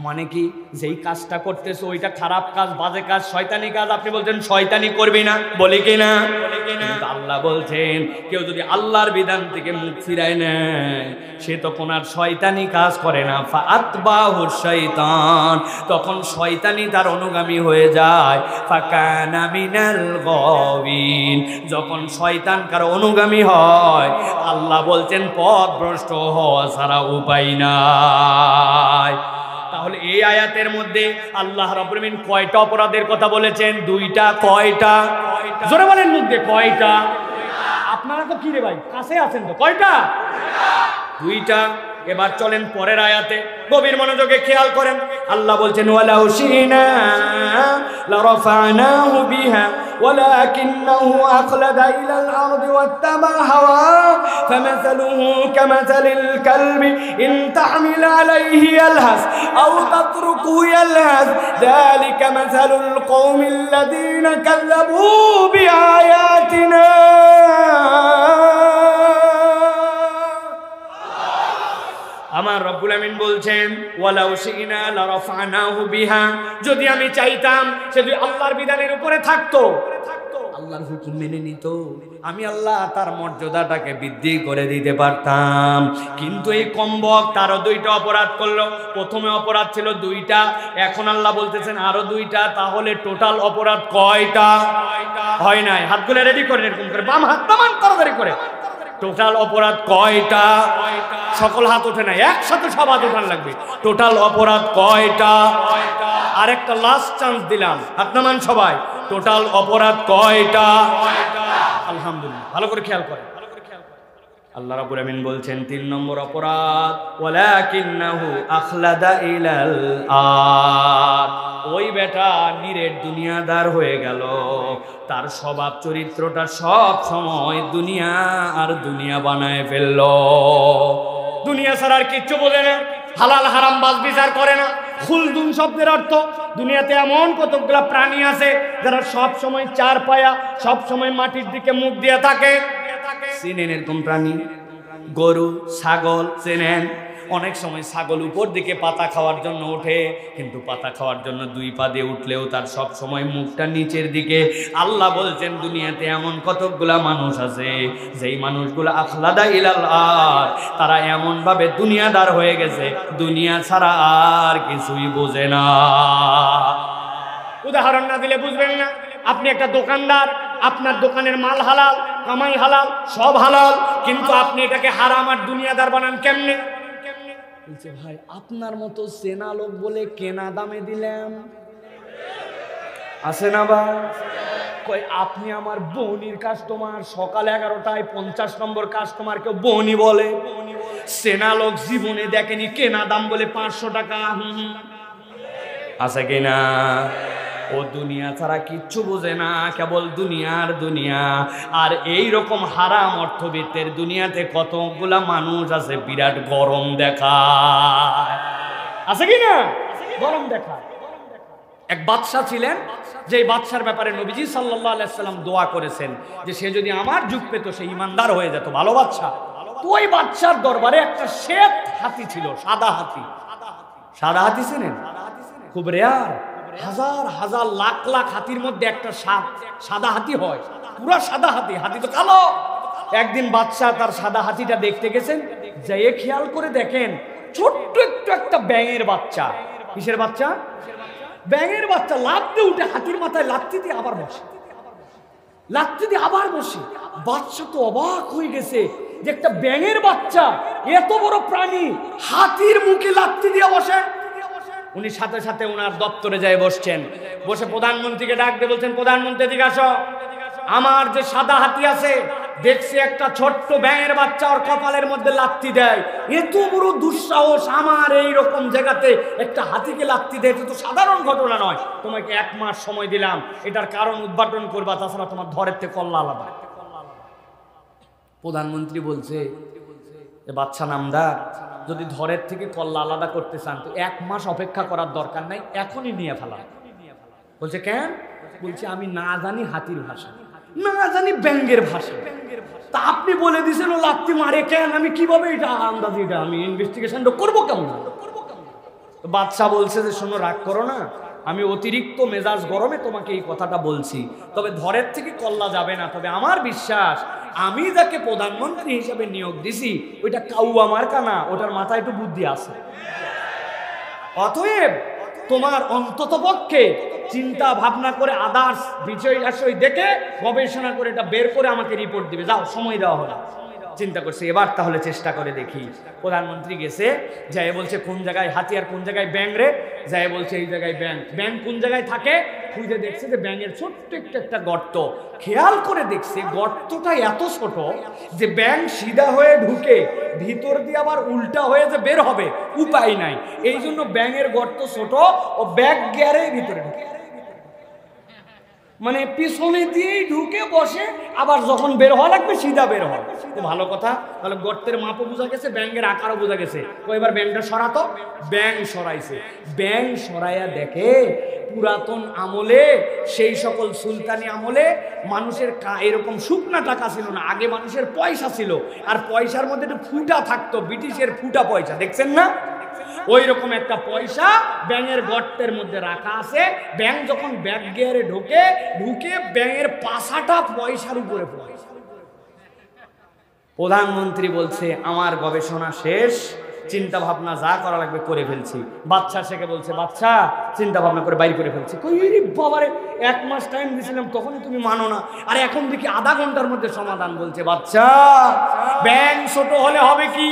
মানে কি যেই কাজটা করতেছে ওইটা খারাপ কাজ, বাজে কাজ, শয়তানি কাজ, আপনি বলছেন শয়তানি করবি না, বলি কিনা? কিন্তু আল্লাহ বলছেন কেউ যদি আল্লাহর বিধান থেকে মুখ ফিরায় নেয় সে তখন আর শয়তানি কাজ করে না। ফাতবাহু শাইতান, তখন শয়তানি তার অনুগামী হয়ে যায়। ফাকানা মিনাল গাওয়িন, যখন শয়তান কার অনুগামী হয় আল্লাহ বলছেন পথভ্রষ্ট হওয়া ছাড়া উপায় নাই। তাহলে এই আয়াতের মধ্যে আল্লাহ রাব্বুল আমিন কয়টা অপরাধের কথা বলেছেন? 2টা। কয়টা? জোরে বলেন, মধ্যে কয়টা? আপনারা তো কি রে ভাই কাছে আছেন তো, কয়টা? 2টা। এবার চলেন পরের আয়াতে, গভীর মনোযোগে খেয়াল করেন। আল্লাহ বলছেন ওয়ালাউ শিনা লারাফানাহু বিহা ওয়ালাকিন্নাহু আখলাদা ইলাল আরদি ওয়াত্তাবা হাওয়া ফামাসালুহু কামাসালিল কালবি ইন তাহমিল আলাইহি ইয়ালহাস আও তাতরুকু ইয়ালহাস যালিকা মাসালুল কওমিল লাযিনা কাযাবু বিআয়াতিনা। আমার রব্বুল আমিন বলছেন ওয়ালাউ শিনা লারাফানাহু বিহা, যদি আমি চাইতাম সে যদি আল্লাহর বিধানের উপরে থাকতো, আল্লাহর হুকুম মেনে নিত, আমি আল্লাহ তার মর্যাদাটাকে বৃদ্ধি করে দিতে পারতাম। কিন্তু এই কমবক তারও 2টা অপরাধ করলো। প্রথমে অপরাধ ছিল 2টা, এখন আল্লাহ বলতেছেন আরো 2টা। তাহলে টোটাল অপরাধ কয়টা? হয় নাই। হাতগুলো রেডি করেন এরকম করে, বাম হাত নামান তাড়াতাড়ি করে। টোটাল অপরাধ কয়টা? সকল হাত ওঠে না, একসাথে সব হাত ওঠান লাগবে। টোটাল অপরাধ কয়টা? আরেকটা লাস্ট চান্স দিলাম, হাত নামান সবাই। টোটাল অপরাধ কয়টা? আলহামদুলিল্লাহ, ভালো করে খেয়াল করেন। আল্লাহ রাব্বুল আমিন বলছেন 3 নম্বর অপরাধ ওয়ালাকিন্নাহু আখলাদা ইলাল আরদ, ওই বেটা নিরেট দুনিয়াদার হয়ে গেল। তার স্বভাব চরিত্রটা সব সময় দুনিয়া আর দুনিয়া বানায় ফেললো। দুনিয়া ছাড়া আর কিচ্ছু বোঝে না, হালাল হারাম বাজ বিচার করে না। খুলদুম শব্দের অর্থ দুনিয়াতে এমন কতগুলা প্রাণী আছে যারা সব সময় 4 পায়া, সব সময় মাটির দিকে মুখ দিয়ে থাকে। চেনেন এরকম প্রাণী? গরু, ছাগল চেনেন? অনেক সময় ছাগল উপর দিকে পাতা খাওয়ার জন্য ওঠে, কিন্তু পাতা খাওয়ার জন্য 2 পা দিয়ে উঠলেও তার সব সময় মুখটা নিচের দিকে। আল্লাহ বলছেন দুনিয়াতে এমন কতগুলা মানুষ আছে যেই মানুষগুলা আখলাদা ইলাল আরদ, তারা এমন ভাবে দুনিয়াদার হয়ে গেছে দুনিয়া ছাড়া আর কিছুই বোঝে না। উদাহরণ না দিলে বুঝবেন না। আপনি একটা দোকানদার, আপনার দোকানের মাল হালাল, কামাই হালাল, সব হালাল, কিন্তু আপনি এটাকে হারাম আর দুনিয়াদার বানান কেমনে? বলছে ভাই আপনার মতো চেনা লোক বলে কেনা দামে দিলাম, আছে না ভাই? কই আপনি আমার বউনির কাস্টমার, সকাল 11টায় 50 নম্বর কাস্টমার কেউ বউনি বলে। চেনা লোক জীবনে দেখেনি কেনা দাম বলে 500 টাকা, আছে কিনা? ও দুনিয়া ছাড়া কিচ্ছু বোঝে না, কেবল দুনিয়ার দুনিয়া। আর এই রকম হারাম অর্থবিত্তের দুনিয়াতে কতগুলা মানুষ আছে বিরাট গরম দেখায়, আছে কিনা? গরম দেখায়। এক বাদশা ছিলেন, যে বাদশার ব্যাপারে নবীজি সাল্লাল্লাহু আলাইহি সাল্লাম দোয়া করেছেন যে সে যদি আমার যুগ পেত সে ইমানদার হয়ে যেত, ভালো বাদশা। তো ওই বাদশার দরবারে একটা শ্বেত হাতি ছিল, সাদা হাতি। সাদা হাতি ছিলেন? খুব রেয়ার, হাজার হাজার লাখ লাখ হাতির মধ্যে একটা সাদা হাতি হয়, পুরা সাদা হাতি। হাতি তো কালো। একদিন বাদশা তার সাদা হাতিটা দেখতে গেছেন, যেয়ে খেয়াল করে দেখেন ছোট্ট একটু একটা ব্যাঙের বাচ্চা। কিসের বাচ্চা? ব্যাঙের বাচ্চা লাফ দিয়ে উঠে হাতির মাথায় লাথি দিয়ে আবার বসে, লাথি দিয়ে আবার বসে। বাচ্চা তো অবাক হয়ে গেছে যে একটা ব্যাঙের বাচ্চা এত বড় প্রাণী হাতির মুখে লাথি দিয়ে বসে। উনি সাথে সাথে ওনার দপ্তরে যায় বসছেন, বসে প্রধানমন্ত্রীকে ডাক দিয়ে বলছেন, প্রধানমন্ত্রী এদিকে আসো, আমার যে সাদা হাতি আছে দেখছি একটা ছোট্ট ব্যাঙের বাচ্চা ওর কপালের মধ্যে লাথি দেয়, এত বড় দুঃসাহস আমার এইরকম জায়গাতে একটা হাতিকে লাথি দেয়, এটা তো সাধারণ ঘটনা নয়। তোমাকে 1 মাস সময় দিলাম, এটার কারণ উদ্ঘাটন করবা, তাছাড়া তোমার ধরের থেকে কল্লা আলাদা। প্রধানমন্ত্রী বলছে, বাচ্চা নামদার, যদি ধরের থেকে কল্লা আলাদা করতে চান তো 1 মাস অপেক্ষা করার দরকার নাই, এখনই নিয়ে ফেলা। বলছে কেন? বলছে আমি না জানি হাতির ভাষা, না জানি ব্যাঙের ভাষা, তা আপনি বলে দিয়েছেন ও লাথি মারে কেন, আমি কিভাবে এটা আন্দাজ, এটা আমি ইনভেস্টিগেশন করবো কেমন? বাদশা বলছে যে শোনো, রাগ করো না, আমি অতিরিক্ত মেজাজ গরমে তোমাকে এই কথাটা বলছি, তবে ধরের থেকে কল্লা যাবে না। তবে আমার বিশ্বাস আমি যাকে প্রধানমন্ত্রী হিসেবে নিয়োগ দিছি ওইটা কাউয়া মার্কা না, ওটার মাথায় একটু বুদ্ধি আছে। অতএব তোমার অন্তত পক্ষে চিন্তা ভাবনা করে আদার্স বিষয় আসয় দেখে গবেষণা করে এটা বের করে আমাকে রিপোর্ট দিবে, যাও, সময় দেওয়া হলো। চিন্তা করছে এবার তাহলে চেষ্টা করে দেখি। প্রধানমন্ত্রী গেছে, যাই বলছে কোন জায়গায় হাতি আর কোন জায়গায় ব্যাঙ রে, যাই বলছে এই জায়গায় ব্যাঙ। ব্যাঙ কোন জায়গায় থাকে খুঁজে দেখছে যে ব্যাঙের ছোট্ট একটা গর্ত, খেয়াল করে দেখছে গর্তটা এত ছোট যে ব্যাঙ সিধা হয়ে ঢুকে ভিতর দিয়ে আবার উল্টা হয়ে যে বের হবে উপায় নাই, এই জন্য ব্যাঙের গর্ত ছোট ও ব্যাগ গিয়ারে ভিতরে ঢুকে, মানে পিছনে দিয়েই ঢুকে বসে, আবার যখন বের হওয়া লাগবে সিধা বের হয়। ভালো কথা, তাহলে গর্তের মাপও বোঝা গেছে, ব্যাঙের আকারও বোঝা গেছে। তো এবার ব্যাঙটা সরাতো, ব্যাঙ সরাইছে। ব্যাঙ সরাইয়া দেখে পুরাতন আমলে, সেই সকল সুলতানি আমলে মানুষের এরকম শুকনা টাকা ছিল না, আগে মানুষের পয়সা ছিল, আর পয়সার মধ্যে একটু ফুটা থাকতো, ব্রিটিশের ফুটা পয়সা, দেখছেন না? ওই রকম একটা পয়সা ব্যাঙের গর্তের মধ্যে রাখা আছে। ব্যাঙ যখন ব্যাগ গিয়ারে ঢুকে ব্যাঙের পাছাটা পয়সার উপরে পড়ে। প্রধানমন্ত্রী বলছে আমার গবেষণা শেষ, চিন্তা ভাবনা যা করা লাগবে করে ফেলছি। বাচ্চা শেখে বলছে, বাচ্চা চিন্তা ভাবনা করে বাইর করে ফেলছি। কই বাবারে, 1 মাস টাইম দিয়েছিলাম তখনই তুমি মানো না, আর এখন দেখি আধা ঘন্টার মধ্যে সমাধান। বলছে বাচ্চা, ব্যাঙ ছোট হলে হবে কি,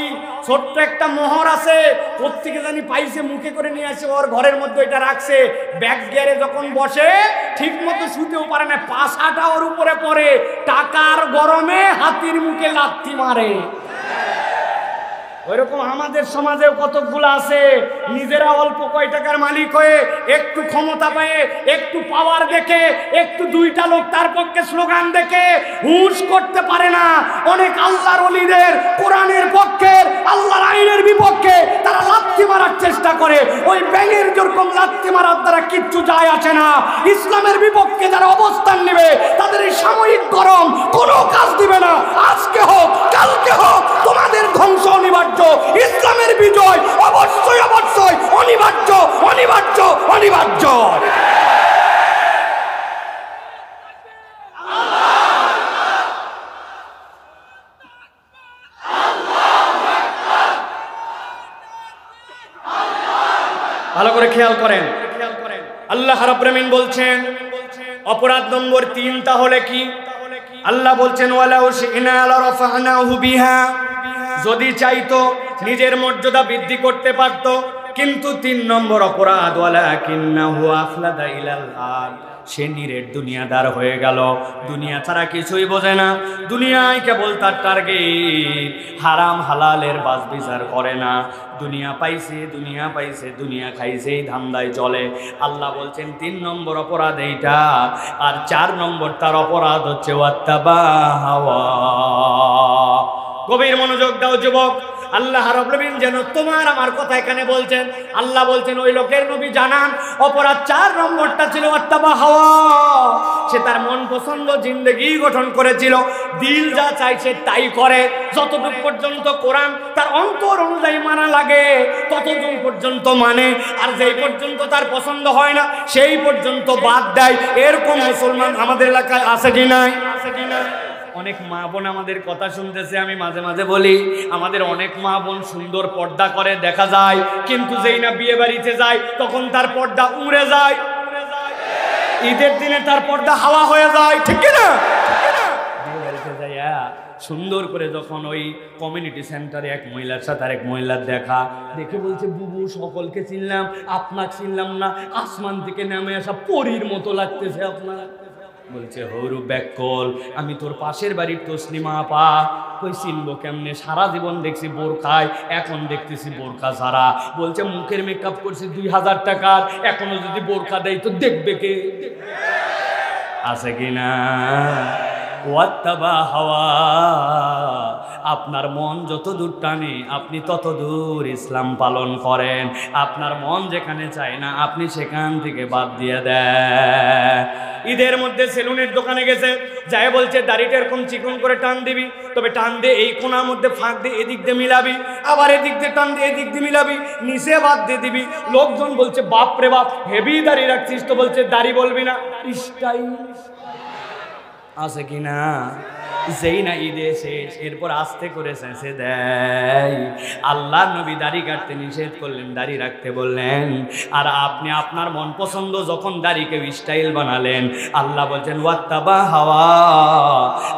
ছোট্ট একটা মোহর আছে, প্রত্যেকে জানি পাইছে, মুখে করে নিয়ে আসে, ওর ঘরের মধ্যে এটা রাখছে। ব্যাগ গিয়ারে যখন বসে ঠিক মতো শুতেও পারে না, পাছাটা ওর উপরে পড়ে, টাকার গরমে হাতির মুখে লাথি মারে। ওইরকম আমাদের সমাজেও কতগুলো আছে, নিজেরা অল্প কয় টাকার মালিক হয়ে একটু ক্ষমতা পেয়ে, একটু পাওয়ার দেখে, একটু 2টা লোক তার পক্ষে স্লোগান দেখে হুঁশ করতে পারে না। অনেক আল্লাহর ওলিদের কোরআনের পক্ষে, আল্লাহর আইনের বিপক্ষে তারা লাথি মারার চেষ্টা করে। ওই ব্যাঙের যেরকম লাথি মারার দ্বারা কিচ্ছু যায় আসে না। ইসলামের বিপক্ষে যারা অবস্থান নেবে তাদের এই সাময়িক গরম কোনো কাজ দিবে না। আজকে হোক কালকে হোক তোমাদের ধ্বংস অনিবার্য, ইসলামের বিজয় অবশ্যই অবশ্যই অনিবার্য অনিবার্য অনিবার্য। ভালো করে খেয়াল করেন, আল্লাহ রাব্বুল আমিন বলছেন অপরাধ নম্বর 3 তাহলে কি? আল্লাহ বলছেন ওয়ালাউ শি'না লারাফা'নাহু বিহা, যদি চাইতো নিজের মর্যাদা বৃদ্ধি করতে পারত, কিন্তু 3 নম্বর অপরাধ ওয়ালাকিন্নাহু আখলাদা ইলাল আরদ, সে নিরেট দুনিয়াদার হয়ে গেল, দুনিয়া ছাড়া কিছুই বোঝে না, দুনিয়ায় কেবল তার টার্গেট, হারাম হালালের বাছ বিচার করে না, দুনিয়া পাইছে দুনিয়া পাইছে দুনিয়া খাইছে, এই ধান্দায় চলে। আল্লাহ বলছেন 3 নম্বর অপরাধ এইটা। আর 4 নম্বর তার অপরাধ হচ্ছে ওয়াত্তাবা হাওয়া। গভীর মনোযোগ দাও যুবক, আল্লাহ রাব্বুল আমিন যেন তোমার আমার কথা এখানে বলছেন। আল্লাহ বলছেন ওই লোকের নবী জানান অপরাধ 4 নম্বরটা ছিল ওয়াত্তাবা হাওয়া। সে তার মন পছন্দ জিন্দেগি গঠন করেছিল, দিল যা চাইছে তাই করে, যতটুকু পর্যন্ত কোরআন তার অন্তর অনুযায়ী মানা লাগে ততটুকু পর্যন্ত মানে, আর যেই পর্যন্ত তার পছন্দ হয় না সেই পর্যন্ত বাদ দেয়। এরকম মুসলমান আমাদের এলাকায় আছে কি নাই? অনেক মা বোন আমাদের কথা শুনতেছে, আমি মাঝে মাঝে বলি আমাদের অনেক মা বোন সুন্দর পর্দা করে দেখা যায়, কিন্তু যেই না বিয়ে বাড়িতে যায় তখন তার পর্দা উড়ে যায়, ঈদের দিনে তার পর্দা হাওয়া হয়ে যায়, ঠিক না? বিয়ে বাড়িতে যাইয়া সুন্দর করে যখন ওই কমিউনিটি সেন্টারে এক মহিলার সাথে আরেক মহিলার দেখা দেখে বলছে, বুবু সকলকে চিনলাম, আপনাকে চিনলাম না, আসমান থেকে নেমে আসা পরীর মতো লাগতেছে আপনার। বলছে, হরু ব্যাকল, আমি তোর পাশের বাড়ির তসলিমা আপা। কই চিনবো কেমনে, সারা জীবন দেখছি বোরখায়, এখন দেখতেছি বোরখা ছাড়া। বলছে, মুখের মেকআপ করছি 2000 টাকার, এখনো যদি বোরখা দেয় তো দেখবে কে? আছে কিনা? ওয়াত্তাবা হাওয়া, আপনার মন যত দূর টানে আপনি তত দূর ইসলাম পালন করেন। আপনার মন যেখানে চায় না আপনি সেখান থেকে বাদ দিয়ে দেন। ঈদের মধ্যে সেলুনের দোকানে গেছে, যায় বলছে দাড়িটা এরকম চিকন করে টান দিবি, তবে টান দিয়ে এই কোনার মধ্যে ফাঁক দিয়ে এদিক দিয়ে মিলাবি, আবার এদিক দিয়ে টান দিয়ে এদিক দিয়ে মিলাবি, নিচে বাদ দিয়ে দিবি। লোকজন বলছে, বাপ রে বাপ, হেভি দাড়ি রাখছিস তো। বলছে, দাড়ি বলবি না, স্টাইল আছে কিনা? যেই না ঈদে শেষ, এরপর আস্তে করে শেষে দেয়। আল্লাহ নবী দাড়ি কাটতে নিষেধ করলেন, দাড়ি রাখতে বললেন, আর আপনি আপনার মন পছন্দ যখন দাড়িকে স্টাইল বানালেন, আল্লাহ বলছেন ওয়াত্তাবা হাওয়া।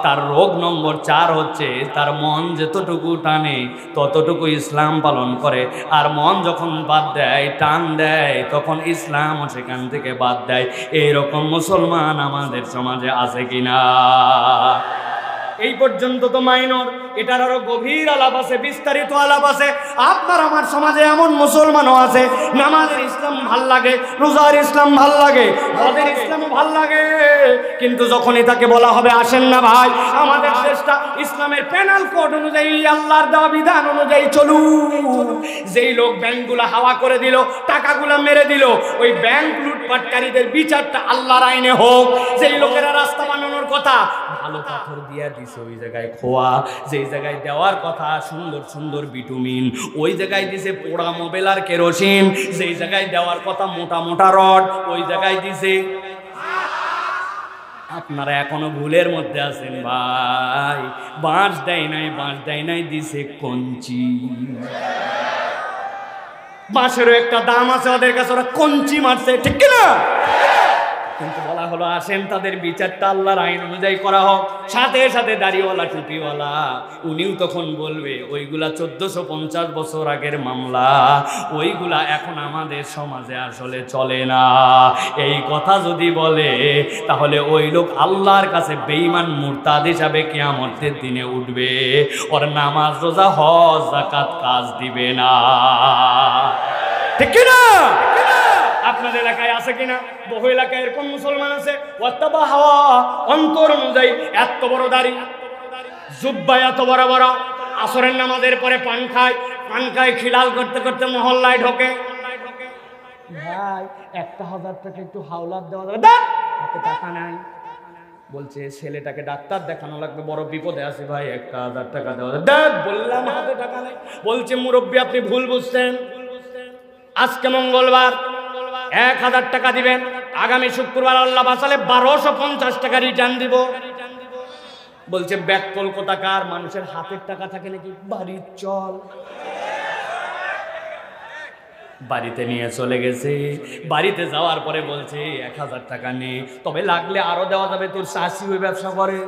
তার রোগ নম্বর 4 হচ্ছে তার মন যতটুকু টানে ততটুকু ইসলাম পালন করে, আর মন যখন বাদ দেয়, টান দেয়, তখন ইসলামও সেখান থেকে বাদ দেয়। এইরকম মুসলমান আমাদের সমাজে আছে কিনা? এই পর্যন্ত তো মাইনর, এটার আরো গভীর আলাপ আছে, বিস্তারিত আলাপ আছে। আপনার আমার সমাজে এমন মুসলমানও আছে, নামাজের ইসলাম ভাল লাগে, রোজার ইসলাম ভাল লাগে, হজের ইসলামও ভাল লাগে, কিন্তু যখনই তাকে বলা হবে আসেন না ভাই আমাদের দেশটা ইসলামের পেনাল কোড অনুযায়ী, আল্লাহর দেওয়া বিধান অনুযায়ী চলুন, যেই লোক ব্যাংকগুলো হাওয়া করে দিল, টাকাগুলো মেরে দিল, ওই ব্যাংক লুটপাটকারীদের বিচারটা আল্লাহর আইনে হোক। যেই লোকেরা রাস্তা বানানোর কথা ভালো পাথর দিয়া দিছে, ওই জায়গায় খোয়া, যেই জায়গায় দেওয়ার কথা সুন্দর সুন্দর বিটুমিন, ওই জায়গায় দিছে পোড়া মোবাইল আর কেরোসিন, যেই জায়গায় দেওয়ার কথা মোটা মোটা রড, ওই জায়গায় দিছে। আপনারা এখনো ভুলের মধ্যে আছেন ভাই। বাঁশ দেয় নাই, বাঁশ দেয় নাই, দিছে কঞ্চি। বাঁশেরও একটা দাম আছে ওদের কাছে, ওরা কঞ্চি মারছে, ঠিক কিনা? কিন্তু বলা হলো আসেন তাদের বিচারটা আল্লাহর আইন অনুযায়ী করা হোক। সাথে সাথে দাড়িওয়ালা টুপিওয়ালা উনিও তখন বলবে ওইগুলা 1450 বছর আগের মামলা, ওইগুলা এখন আমাদের সমাজে আসলে চলে না। এই কথা যদি বলে তাহলে ওই লোক আল্লাহর কাছে বেঈমান মুরতাদ হিসাবে কিয়ামতের দিনে উঠবে, ওর নামাজ রোজা হজ যাকাত কাজ দিবে না, ঠিক কিনা? আপনাদের এলাকায় আছে কিনা? বহু এলাকায় এরকম মুসলমান আছে, ওয়াত্তাবা হাওয়া, অন্তর অনুযায়ী এত বড় দাড়ি, জুব্বা এত বড় বড়, আসরের নামাজের পরে পান খায়, খিলাল করতে করতে মহল্লায় ঢোকে। ভাই 1000 টাকা একটু হাওলাত দেওয়া যাবে? হাতে টাকা নাই। বলছে ছেলেটাকে ডাক্তার দেখানো লাগবে, বড় বিপদে আছে ভাই, 1000 টাকা দেওয়া যাবে? দেখ বললাম হাতে টাকা নাই। বলছে মুরব্বী আপনি ভুল বুঝছেন, আজকে মঙ্গলবার 1000 টাকা দিবেন, আগামী শুক্রবার আল্লাহ বাঁচালে 1250 টাকা রিটার্ন দিব। বলছে ব্যাক কলকাতাকার, মানুষের হাতের টাকা থাকে নাকি? বাড়ির চল। বাড়িতে নিয়ে চলে গেছে। বাড়িতে যাওয়ার পরে বলছে 1000 টাকা নে, তবে লাগলে আরো দেওয়া যাবে, তোর শাশি ওই ব্যবসা করে,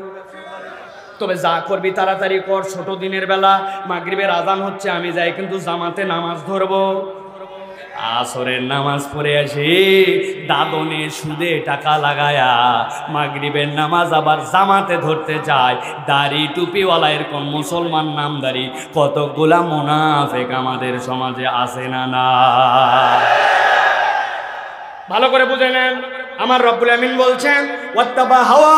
তবে যা করবি তাড়াতাড়ি কর, ছোট দিনের বেলা মাগরিবের আজান হচ্ছে, আমি যাই কিন্তু জামাতে নামাজ ধরবো। আসরের নামাজ পড়ে আসি, দাদনে সুদে টাকা লাগায়া মাগরিবের নামাজ আবার জামাতে ধরতে যায়। দাড়ি টুপিওয়ালা এরকম মুসলমান নামদারি কতগুলা মুনাফিক আমাদের সমাজে আছে না? না, ভালো করে বুঝে নেন। আমার রব্বুল আমিন বলছেন ওয়াত্তাবা হাওয়া,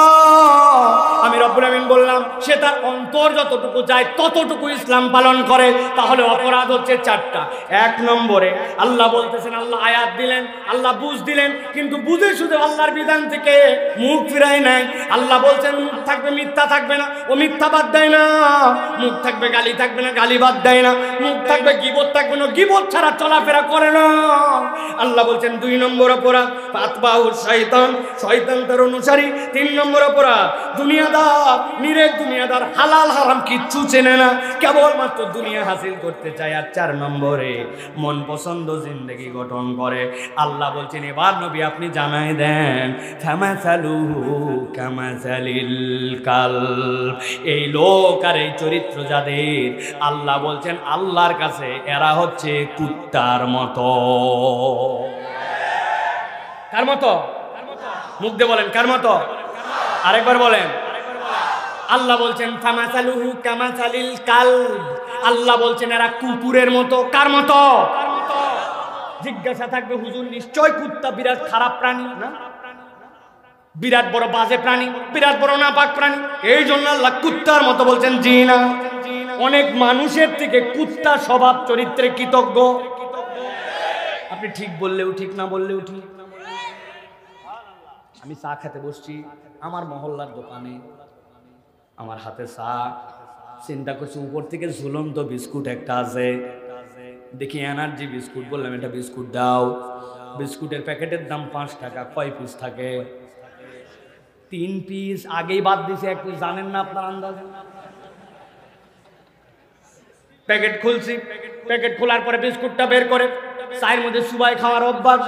আমি রব্বুল আমিন বললাম সে তার অন্তর যতটুকু চায় ততটুকু ইসলাম পালন করে, তাহলে অপরাধ হচ্ছে 4টা। 1 নম্বরে আল্লাহ বলতেছেন, আল্লাহ আয়াত দিলেন, আল্লাহ বুঝ দিলেন, কিন্তু বুঝে শুধু আল্লাহর বিধান থেকে মুখ ফিরায় নাই। আল্লাহ বলছেন মুখ থাকবে, মিথ্যা থাকবে না, ও মিথ্যা বাদ দেয় না। মুখ থাকবে, গালি থাকবে না, গালি বাদ দেয় না। মুখ থাকবে, গীবত থাকবে না, গীবত ছাড়া চলাফেরা করে না। আল্লাহ বলছেন 2 নম্বর অপরাধ, ফাতবাউর শয়তান, শয়তান তার অনুসারী। 3 নম্বর অপরাধ, দুনিয়াদার দুনিয়াদার, নিরেট দুনিয়াদার, হালাল হারাম কিচ্ছু চেনে না, কেবলমাত্র দুনিয়া হাসিল করতে চায়। আর 4 নম্বরে মন পছন্দ জিন্দেগি গঠন করে। আল্লাহ বলছেন এবার নবী আপনি জানাই দেন, ফামাসালুহু কামাসালিল কালব। এই লোক আর এই চরিত্র যাদের, আল্লাহ বলছেন আল্লাহর কাছে এরা হচ্ছে কুত্তার মতো। কার মতো? মুখ দিয়ে বলেন কার মতো? আরেকবার বলেন। আল্লাহ বলছেন ফামাসালুহু কামাসালিল কালব। আল্লাহ বলছেন এরা কুকুরের মতো। কার মতো? জিজ্ঞাসা থাকবে হুজুর নিশ্চয় কুত্তা বিরাট খারাপ প্রাণী না, বিরাট বড় বাজে প্রাণী, বিরাট বড় নাপাক প্রাণী, এই জন্য আল্লাহ কুত্তার মতো বলছেন? জি না, অনেক মানুষের থেকে কুত্তা স্বভাব চরিত্রে কৃতজ্ঞ। আপনি ঠিক বললেও ঠিক, না বললেও ঠিক। আমি চা খেতে বসছি আমার মহল্লার দোকানে, আমার হাতে চা, চিন্তা করছি উপর থেকে ঝুলন্ত বিস্কুট একটা আছে, দেখি এনার্জি বিস্কুট, বললাম এটা বিস্কুট দাও। বিস্কুটের প্যাকেটের দাম 5 টাকা। কয় পিস থাকে? 3 পিস। আগেই বাদ দিছে 1 পিস, জানেন না আপনার আন্দাজ? প্যাকেট খুলছি, প্যাকেট খোলার পরে বিস্কুটটা বের করে চায়ের মধ্যে সুবাই খাওয়ার অভ্যাস।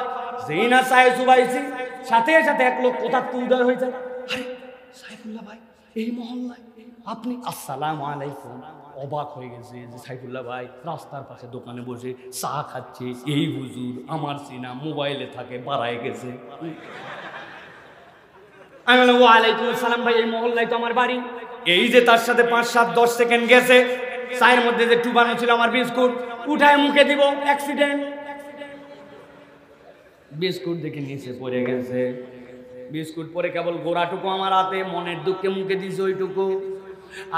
যেই না চায়ে সুবাইছি, সাথে সাথে এক লোক কোথা থেকে উদয় হয়েছে, আরে সাইফুল্লাহ ভাই এই মহল্লায় আপনি? আসসালামু আলাইকুম। অবাক হয়ে গেছে যে সাইফুল্লাহ ভাই রাস্তার পাশে দোকানে বসে চা খাচ্ছে, এই হুজুর আমার চিনা, মোবাইলে থাকে, বাড়ায় গেছে। আমি বললাম ওয়ালাইকুম আসসালাম ভাই, এই মহল্লায় তো আমার বাড়ি। এই যে তার সাথে 5-7-10 সেকেন্ড গেছে, চায়ের মধ্যে যে টুবানো ছিল আমার বিস্কুট, উঠায় মুখে দিব, অ্যাক্সিডেন্ট। বিস্কুট দেখে নিচে পড়ে গেছে। বিস্কুট পরে কেবল গোড়াটুকু আমার হাতে, মনের দুঃখে মুখে দিছে ওইটুকু।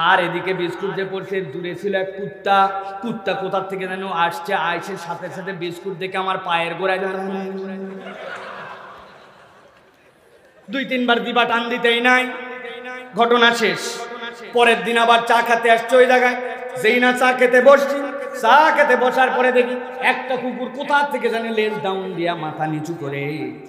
আর এদিকে বিস্কুট যে পড়ছে, দূরে ছিল এক কুত্তা। কুত্তা কোথার থেকে যেন আসছে, আইসে সাথে সাথে বিস্কুট দেখে আমার পায়ের গোড়ায় 2-3 বার দিবা টান দিতেই নাই, ঘটনা শেষ। পরের দিন আবার চা খেতে আসছে ওই জায়গায়। যেই না চা খেতে বসছি, চা খেতে বসার পরে দেখি একটা কুকুর কোথা থেকে জানি লেজ ডাউন দিয়া মাথা নিচু করে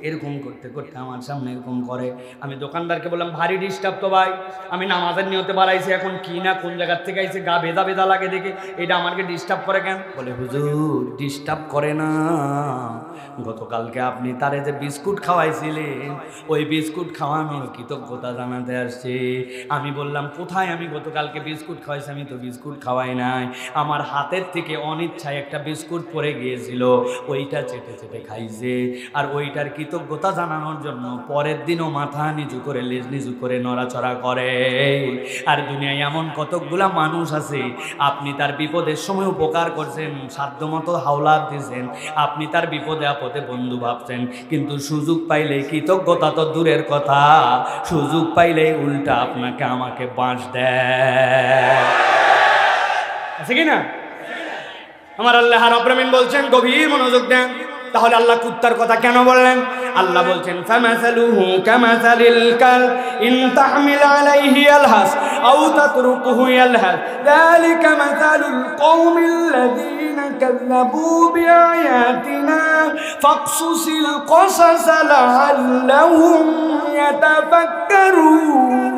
এরকম করতে করতে আমার সামনে এরকম করে। আমি দোকানদারকে বললাম ভারী ডিস্টার্ব তো ভাই, আমি নামাজের নিয়তে বাড়াইছি, এখন কি না কোন জায়গার থেকে আইছে, গা ভেদা ভেদা লাগে দেখে, এটা আমাকে ডিস্টার্ব করে কেন? বলে হুজুর ডিস্টার্ব করে না, গতকালকে আপনি তারে যে বিস্কুট খাওয়াইছিলেন, ওই বিস্কুট খাওয়ানোর কৃতজ্ঞতা জানাতে আসছে। আমি বললাম কোথায় আমি গতকালকে বিস্কুট খাওয়াইছি? আমি তো বিস্কুট খাওয়াই নাই, আমার হাতের থেকে অনিচ্ছায় একটা বিস্কুট পড়ে গিয়েছিল, ওইটা চেটে চেটে খাইছে। আর ওইটার কৃতজ্ঞতা জানানোর জন্য পরের দিনও মাথা নিচু করে, লেজ নিচু করে নড়াচড়া করে। আর দুনিয়ায় এমন কতকগুলা মানুষ আছে, আপনি তার বিপদের সময় উপকার করছেন, সাধ্যমতো হাওলাত দিয়েছেন, আপনি তার বিপদে আপদে বন্ধু ভাবছেন, কিন্তু সুযোগ পাইলে, কৃতজ্ঞতা তো দূরের কথা, সুযোগ পাইলে উল্টা আপনাকে আমাকে বাঁশ দেয়। আছে কি না? আমার আল্লাহ রাব্বুল আলামিন বলছেন, গভীর মনোযোগ দেন। তাহলে আল্লাহ কুত্তার কথা কেন বললেন? আল্লাহ বলছেন ফামাসালুহু কামাসালিল কাল ইন তাহমিল আলাইহি ইয়ালহাস আও তাতরুকুহু ইয়ালহাস যালিকা মাসালুল কওমিল্লাযীনা কাযযাবু বিআয়াতিনা ফাকসুসিল কসাস লাআল্লাহুম ইয়াতাফাক্কারুন।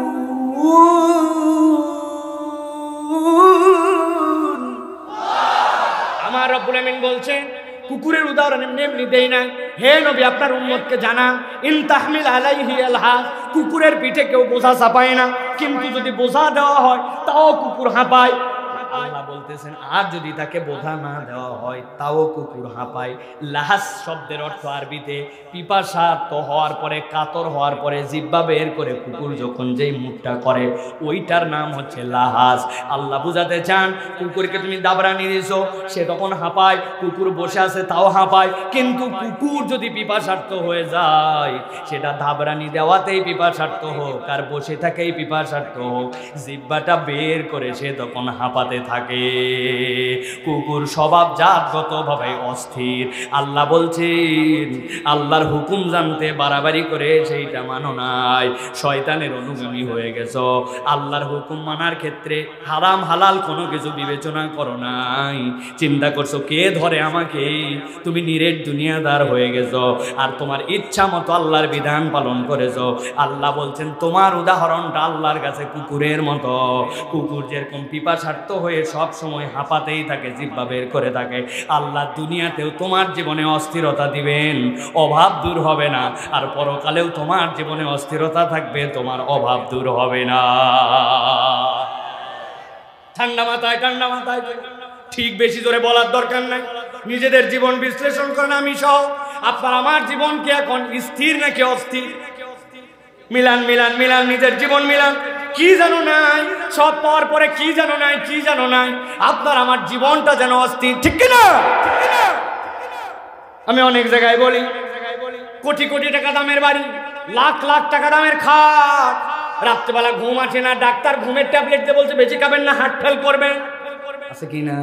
আমার রব্বুল আমিন বলছেন কুকুরের উদাহরণ এমনি দেই না, হে নবী আপনার উম্মতকে জানান, ইন তাহমিল আলাইহি আলহাস, কুকুরের পিঠে কেউ বোঝা চাপায় না, কিন্তু যদি বোঝা দেওয়া হয় তাও কুকুর হাঁপায়। আল্লাহ বলতেছেন আর যদি তাকে বোঝা না দেওয়া হয় তাও কুকুর হাঁপায়। লাহাস শব্দের অর্থ আরবিতে পিপাসার্ত হওয়ার পরে, কাতর হওয়ার পরে জিহ্বা বের করে কুকুর যখন যেই মুখটা করে ওইটার নাম হচ্ছে লাহাস। আল্লাহ বুঝাতে চান কুকুরকে তুমি দাবরানি দিয়েছো, সে তখন হাঁপায়, কুকুর বসে আছে তাও হাঁপায়, কিন্তু কুকুর যদি পিপাসার্ত হয়ে যায়, সেটা দাবরানি দেওয়াতেই পিপাসার্ত হোক আর বসে থাকেই পিপাসার্ত হোক, জিহ্বাটা বের করে সে তখন হাঁপাতে থাকে। কুকুর স্বভাব জাতগতভাবে অস্থির। আল্লাহ বলছেন আল্লাহর হুকুম জানতে বাড়াবাড়ি করে সেইটা মানো নাই, শয়তানের অনুগামী হয়ে গেছো। আল্লাহর হুকুম মানার ক্ষেত্রে হারাম হালাল কোনো কিছু বিবেচনা করো নাই, চিন্তা করছো কে ধরে আমাকে, তুমি নিরেট দুনিয়াদার হয়ে গেছো আর তোমার ইচ্ছা মতো আল্লাহর বিধান পালন করেছো। আল্লাহ বলছেন তোমার উদাহরণটা আল্লাহর কাছে কুকুরের মতো। কুকুর যেরকম পিপাসার্থ হয়ে সব সময় হাঁপাতেই থাকে, জিহ্বা বের করে থাকে, আল্লাহ দুনিয়াতেও তোমার জীবনে অস্থিরতা দিবেন, অভাব দূর হবে না, আর পরকালেও তোমার জীবনে অস্থিরতা থাকবে, তোমার অভাব দূর হবে না। ঠান্ডা মাথায় ঠিক বেশি জোরে বলার দরকার নাই, নিজেদের জীবন বিশ্লেষণ করেন। আমি সহ আপনার আমার জীবন কি এখন স্থির নাকি অস্থির? মিলান মিলান মিলান, নিজের জীবন মিলান। কি জানো নাই, সব পাওয়ার পরে কি জানো নাই, কি জানো নাই, আপনার আমার জীবনটা যেন অস্থির, ঠিক কিনা? আমি অনেক জায়গায় বলি, কোটি কোটি টাকা দামের বাড়ি, লাখ লাখ টাকা দামের খাট, রাত্রেবেলা ঘুম আসে না, ডাক্তার ঘুমের ট্যাবলেট দিয়ে বলছে বেশি খাবেন না, হার্ট ফেল করবেন, আছে কি না?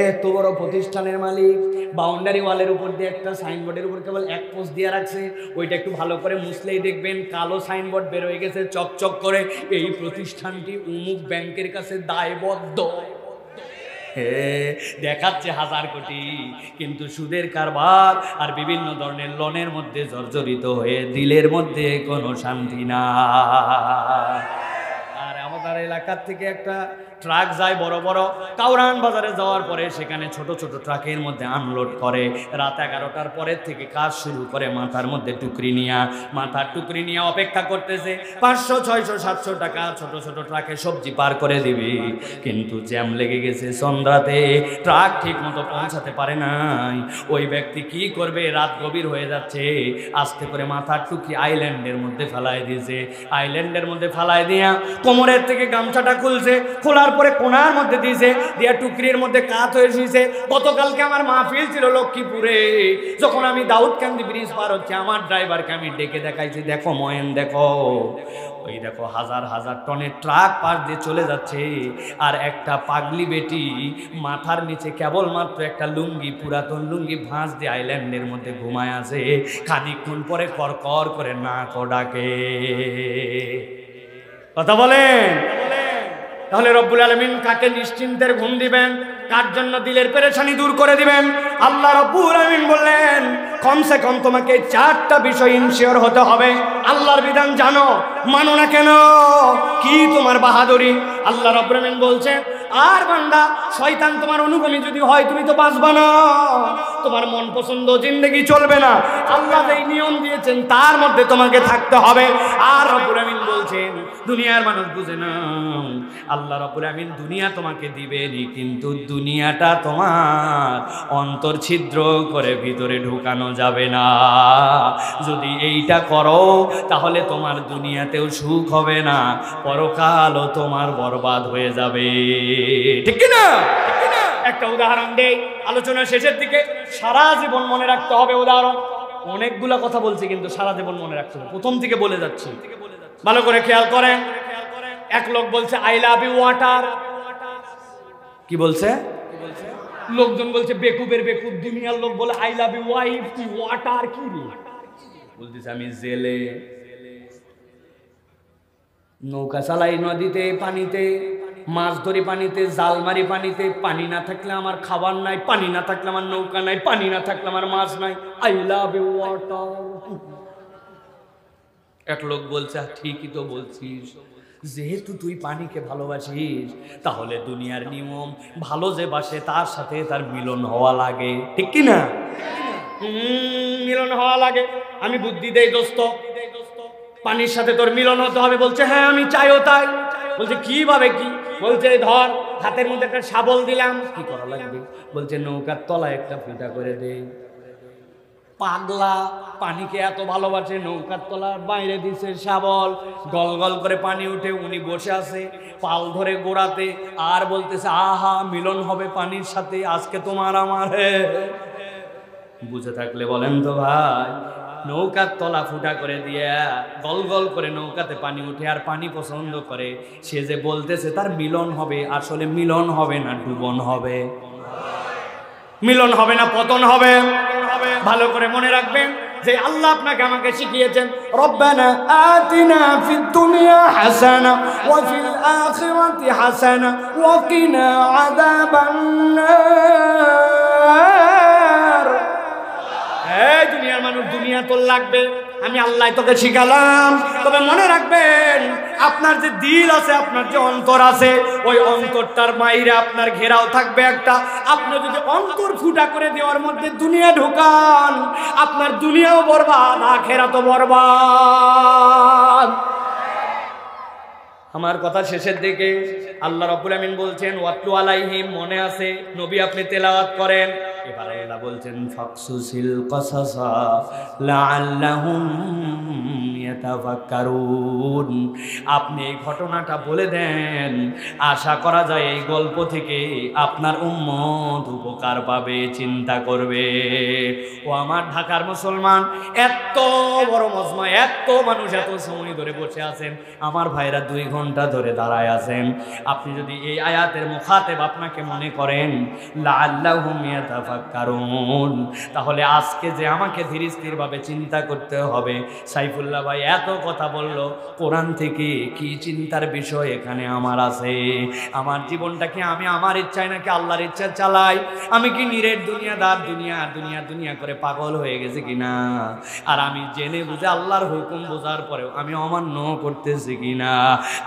এত বড় প্রতিষ্ঠানের মালিক বাউন্ডারি ওয়ালের উপর দিয়ে একটা সাইনবোর্ডের উপর কেবল এক পোস্ট দিয়ে রাখছে, ওইটা একটু ভালো করে মুছলেই দেখবেন কালো সাইনবোর্ড বের হয়ে গেছে চকচক করে, এই প্রতিষ্ঠানটি অমুক ব্যাংকের কাছে দায়বদ্ধ। দেখাচ্ছে 1000 কোটি, কিন্তু সুদের কারবার আর বিভিন্ন ধরনের লোনের মধ্যে জর্জরিত হয়ে দিলের মধ্যে কোনো শান্তি না। আর আমাদের এলাকার থেকে একটা ট্রাক যায় বড় বড়, কাউরান বাজারে যাওয়ার পরে সেখানে ছোট ছোট ট্রাকের মধ্যে আনলোড করে, রাত 11টার পরের থেকে কাজ শুরু করে, মাথার মধ্যে টুকরি নিয়ে, মাথার টুকরি নিয়ে অপেক্ষা করতেছে 500 600 700 টাকা ছোট ছোট ট্রাকে সবজি পার করে দিবি, কিন্তু জ্যাম লেগে গেছে সন্ধ্যাতে, ট্রাক ঠিক মতো পৌঁছাতে পারে নাই। ওই ব্যক্তি কি করবে, রাত গভীর হয়ে যাচ্ছে, আস্তে করে মাথার টুকরি আইল্যান্ডের মধ্যে ফেলায় দিয়েছে, আইল্যান্ডের মধ্যে ফেলায় দিয়া কোমরের থেকে গামছাটা খুলছে, খোলার পরে কোনার মধ্যে দিয়েছে, দিয়া টুকরির মধ্যে কাত হয়ে শুয়েছে। গতকালকে আমার মাহফিল ছিল লক্ষ্মীপুরে, যখন আমি দাউদকান্দি ব্রিজ পার হচ্ছে, আমার ড্রাইভারকে আমি ডেকে দেখাইছি, দেখো ময়েন দেখো, ওই দেখো 1000 1000 টনের ট্রাক পাশ দিয়ে চলে যাচ্ছে, আর একটা পাগলি বেটি মাথার নিচে কেবলমাত্র একটা লুঙ্গি, পুরাতন লুঙ্গি ভাঁজ দিয়ে আইল্যান্ডের মধ্যে ঘুমায় আছে, খানিকক্ষণ পরে করকর করে নাক ডাকে। কথা বলেন। তাহলে রব্বুল আলামিন কাকে নিশ্চিন্তের ঘুম দিবেন, কার জন্য দিলের পেরেশানি দূর করে দিবেন? আল্লাহ রব্বুল আলামিন বললেন কমসে কম তোমাকে 4টা বিষয় ইনশিওর হতে হবে। আল্লাহর বিধান জানো, মানো না কেন, কি তোমার বাহাদুরি? আল্লাহ রব্বুল আলামিন বলছে, আর বান্দা শয়তান তোমার অনুগামী যদি হয় তুমি তো বাঁচবা না, তোমার মন পছন্দ জিন্দেগি চলবে না, আল্লাহ যেই নিয়ম দিয়েছেন তার মধ্যে তোমাকে থাকতে হবে। আর রব্বুল আমিন বলছেন দুনিয়ার মানুষ বুঝে না, আল্লাহ রব্বুল আমিন দুনিয়া তোমাকে দিবেনই, কিন্তু দুনিয়াটা তোমার অন্তর ছিদ্র করে ভিতরে ঢুকানো যাবে না। যদি এইটা করো তাহলে তোমার দুনিয়াতেও সুখ হবে না, পরকালও তোমার বরবাদ হয়ে যাবে, ঠিক কি না? একটা উদাহরণ দেই আলোচনা শেষের দিকে, সারা জীবন মনে রাখতে হবে উদাহরণ। অনেকগুলা কথা বলছি কিন্তু সারা জীবন মনে রাখতে হবে, প্রথম থেকে বলে যাচ্ছি, ভালো করে খেয়াল করেন। এক লোক বলছে আই লাভ ইউ ওয়াটার। কি বলছে? লোকজন বলছে বেকুবের বেকুব, দুনিয়ার লোক বলে আই লাভ ইউ ওয়াইফ, তুই ওয়াটার কি রে? বলতেছে আমি জেলে নৌকা চালাই নদীতে পানিতে, মাছ ধরি পানিতে, জাল মারি পানিতে, পানি না থাকলে আমার খাবার নাই, পানি না থাকলে আমার নৌকা নাই, পানি না থাকলে আমার মাছ নাই, আই লাভ ইউ ওয়াটার। এক লোক বলছে ঠিকই তো বলছিস, যেহেতু তুই পানিকে ভালোবাসিস তাহলে দুনিয়ার নিয়ম ভালো যে বাসে তার সাথে তার মিলন হওয়া লাগে, ঠিক কি না? মিলন হওয়া লাগে। আমি বুদ্ধি দেই দোস্ত, পানির সাথে তোর মিলন হতে হবে। বলছে হ্যাঁ আমি চাইও তাই। বলছে কিভাবে কি? বলছে ধর হাতের মধ্যে একটা শাবল দিলাম, কি করা লাগবে? বলছে নৌকার তলায় একটা ফুটা করে দে। পাগলা, পানিকে এত ভালোবাসে, নৌকার তলার বাইরে দিছে শাবল, গল গল করে পানি উঠে, উনি বসে আছে পাল ধরে গোড়াতে, আর বলতেছে আহা মিলন হবে পানির সাথে, আজকে তোমার আমার। বুঝে থাকলে বলেন তো ভাই, নৌকার তলা ফুটা করে দিয়া গল গল করে নৌকাতে পানি উঠে আর পানি পছন্দ করে, সে যে বলতেছে তার মিলন হবে, আসলে মিলন হবে না ডুবন হবে, মিলন হবে না পতন হবে। ভালো করে মনে রাখবেন যে আল্লাহ আপনাকে আমাকে শিখিয়েছেন, রব্বানা আতিনা ফিদ দুনিয়া হাসানা ওয়া ফিল আখিরাতি হাসানা ওয়া কিনা আযাবান নার। এই দুনিয়ার মানুষ, দুনিয়া তোর লাগবে, আমি আল্লাহ তোকে শিখালাম, তবে মনে রাখবেন আপনার যে দিল আছে, আপনার যে অন্তর আছে, ওই অন্তরটার বাইরে আপনার ঘেরাও থাকবে একটা। আপনি যদি অন্তর ফুটা করে দেওয়ার মধ্যে দুনিয়া ঢুকান, আপনার দুনিয়াও বরবাদ, আখিরাতও বরবাদ। আমার কথা শেষের দিকে আল্লাহ রাব্বুল আমিন বলছেন ওয়াতলু আলাইহিম, মনে আছে নবী আপনি তেলাওয়াত করেন। এবার আল্লাহ বলছেন ফাকসুসিল কাসাসা লাআল্লাহুম ইয়াতাফাক্কারুন, আপনি এই ঘটনাটা বলে দেন, আশা করা যায় এই গল্প থেকে আপনার উম্মত উপকার পাবে, চিন্তা করবে। ও আমার ঢাকার মুসলমান, এত বড় মজমা, এত মানুষ এত সময় ধরে বসে আছেন, আমার ভাইরা 2 ঘন্টা ধরে দাঁড়ায় আছেন। আপনি যদি এই আয়াতের মুখাতেব আপনাকে মনে করেন লাআল্লাহুম ইয়াতাফাক্কারুন, তাহলে আজকে যে আমাকে ধীর স্থির ভাবে চিন্তা করতে হবে। সাইফুল্লাহ ভাই এত কথা বলল, কোরআন থেকে কি চিন্তার বিষয় এখানে আমার আছে? আমার জীবনটাকে আমি আমার ইচ্ছায় নাকি আল্লাহর ইচ্ছা চালাই? আমি কি নিরেট দুনিয়াদার, দুনিয়া দুনিয়া দুনিয়া করে পাগল হয়ে গেছে কিনা? আর আমি জেনে বুঝে আল্লাহর হুকুম বোঝার পরেও আমি অমান্য করতেছি কিনা?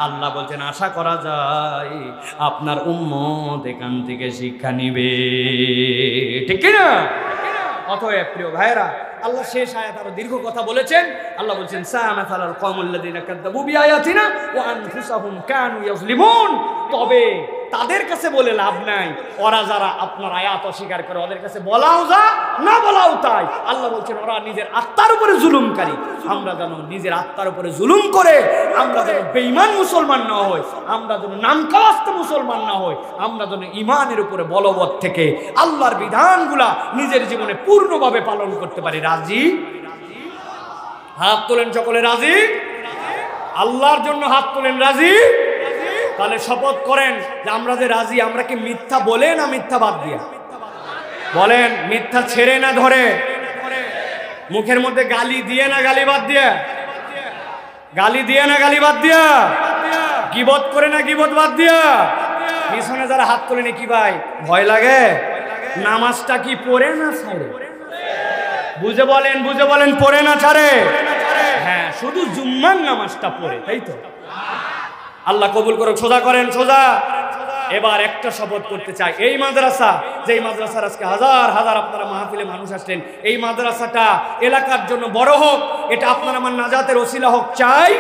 আল্লাহ বলছেন আশা করা যায় আপনার উম্মত এখান থেকে শিক্ষা নিবে, ঠিক কিনা? অতএব প্রিয় ভাইরা, আল্লাহ শেষ আয়াত আরো দীর্ঘ কথা বলেছেন। আল্লাহ বলছেন সামাসালাল কওমুল্লাযিনা কাযযাবু বিআয়াতিনা ওয়া আনফুসাহুম কানু ইয়াজলিমুন, তবে তাদের কাছে বলে লাভ নাই, ওরা যারা আপনার আয়াত অস্বীকার করে, ওদের কাছে বলাও যা না বলাও তাই। আল্লাহ বলছেন ওরা নিজের আত্মার উপরে জুলুমকারী। আমরা যেন নিজের আত্মার উপরে জুলুম করে আমরা যেন বেঈমান মুসলমান না হই, আমরা যেন নামকাওয়াস্তে মুসলমান না হই, আমরা যেন ঈমানের উপরে বলবৎ থেকে আল্লাহর বিধানগুলা নিজের জীবনে পূর্ণভাবে পালন করতে পারি। রাজি? হাত তোলেন সকলে, রাজি? আল্লাহর জন্য হাত তোলেন, রাজি? তাহলে শপথ করেন যে আমরা যে রাজি, আমরা কি মিথ্যা বলে না মিথ্যা বাদ দিয়া? বলেন, মিথ্যা ছেড়ে না ধরে? মুখের মধ্যে গালি দিয়ে না গালি বাদ দিয়া? গালি দিয়ে না গালি বাদ দিয়া? গীবত করে না গীবত বাদ দিয়া? পিছনে যারা হাত তোলেন কি ভাই ভয় লাগে? নামাজটা কি পড়ে না ছাড়ে? বুঝে বলেন, বুঝে বলেন, পড়ে না ছাড়ে? হ্যাঁ, শুধু জুম্মার নামাজটা পড়ে, তাই তো? আল্লাহ কবুল করুক, সোজা করেন, সোজা। এবার একটা শপথ করতে চাই, এই মাদ্রাসা, যে মাদ্রাসার আজকে হাজার হাজার আপনারা মাহফিলে মানুষ আসছেন, এই মাদ্রাসাটা এলাকার জন্য বড় হোক, এটা আপনার আমার নাজাতের ওসিলা হোক, চাই?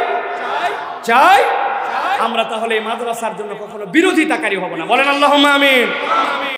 চাই? আমরা তাহলে এই মাদ্রাসার জন্য কখনো বিরোধিতাকারী হব না। বলেন আল্লাহুম্মা আমিন।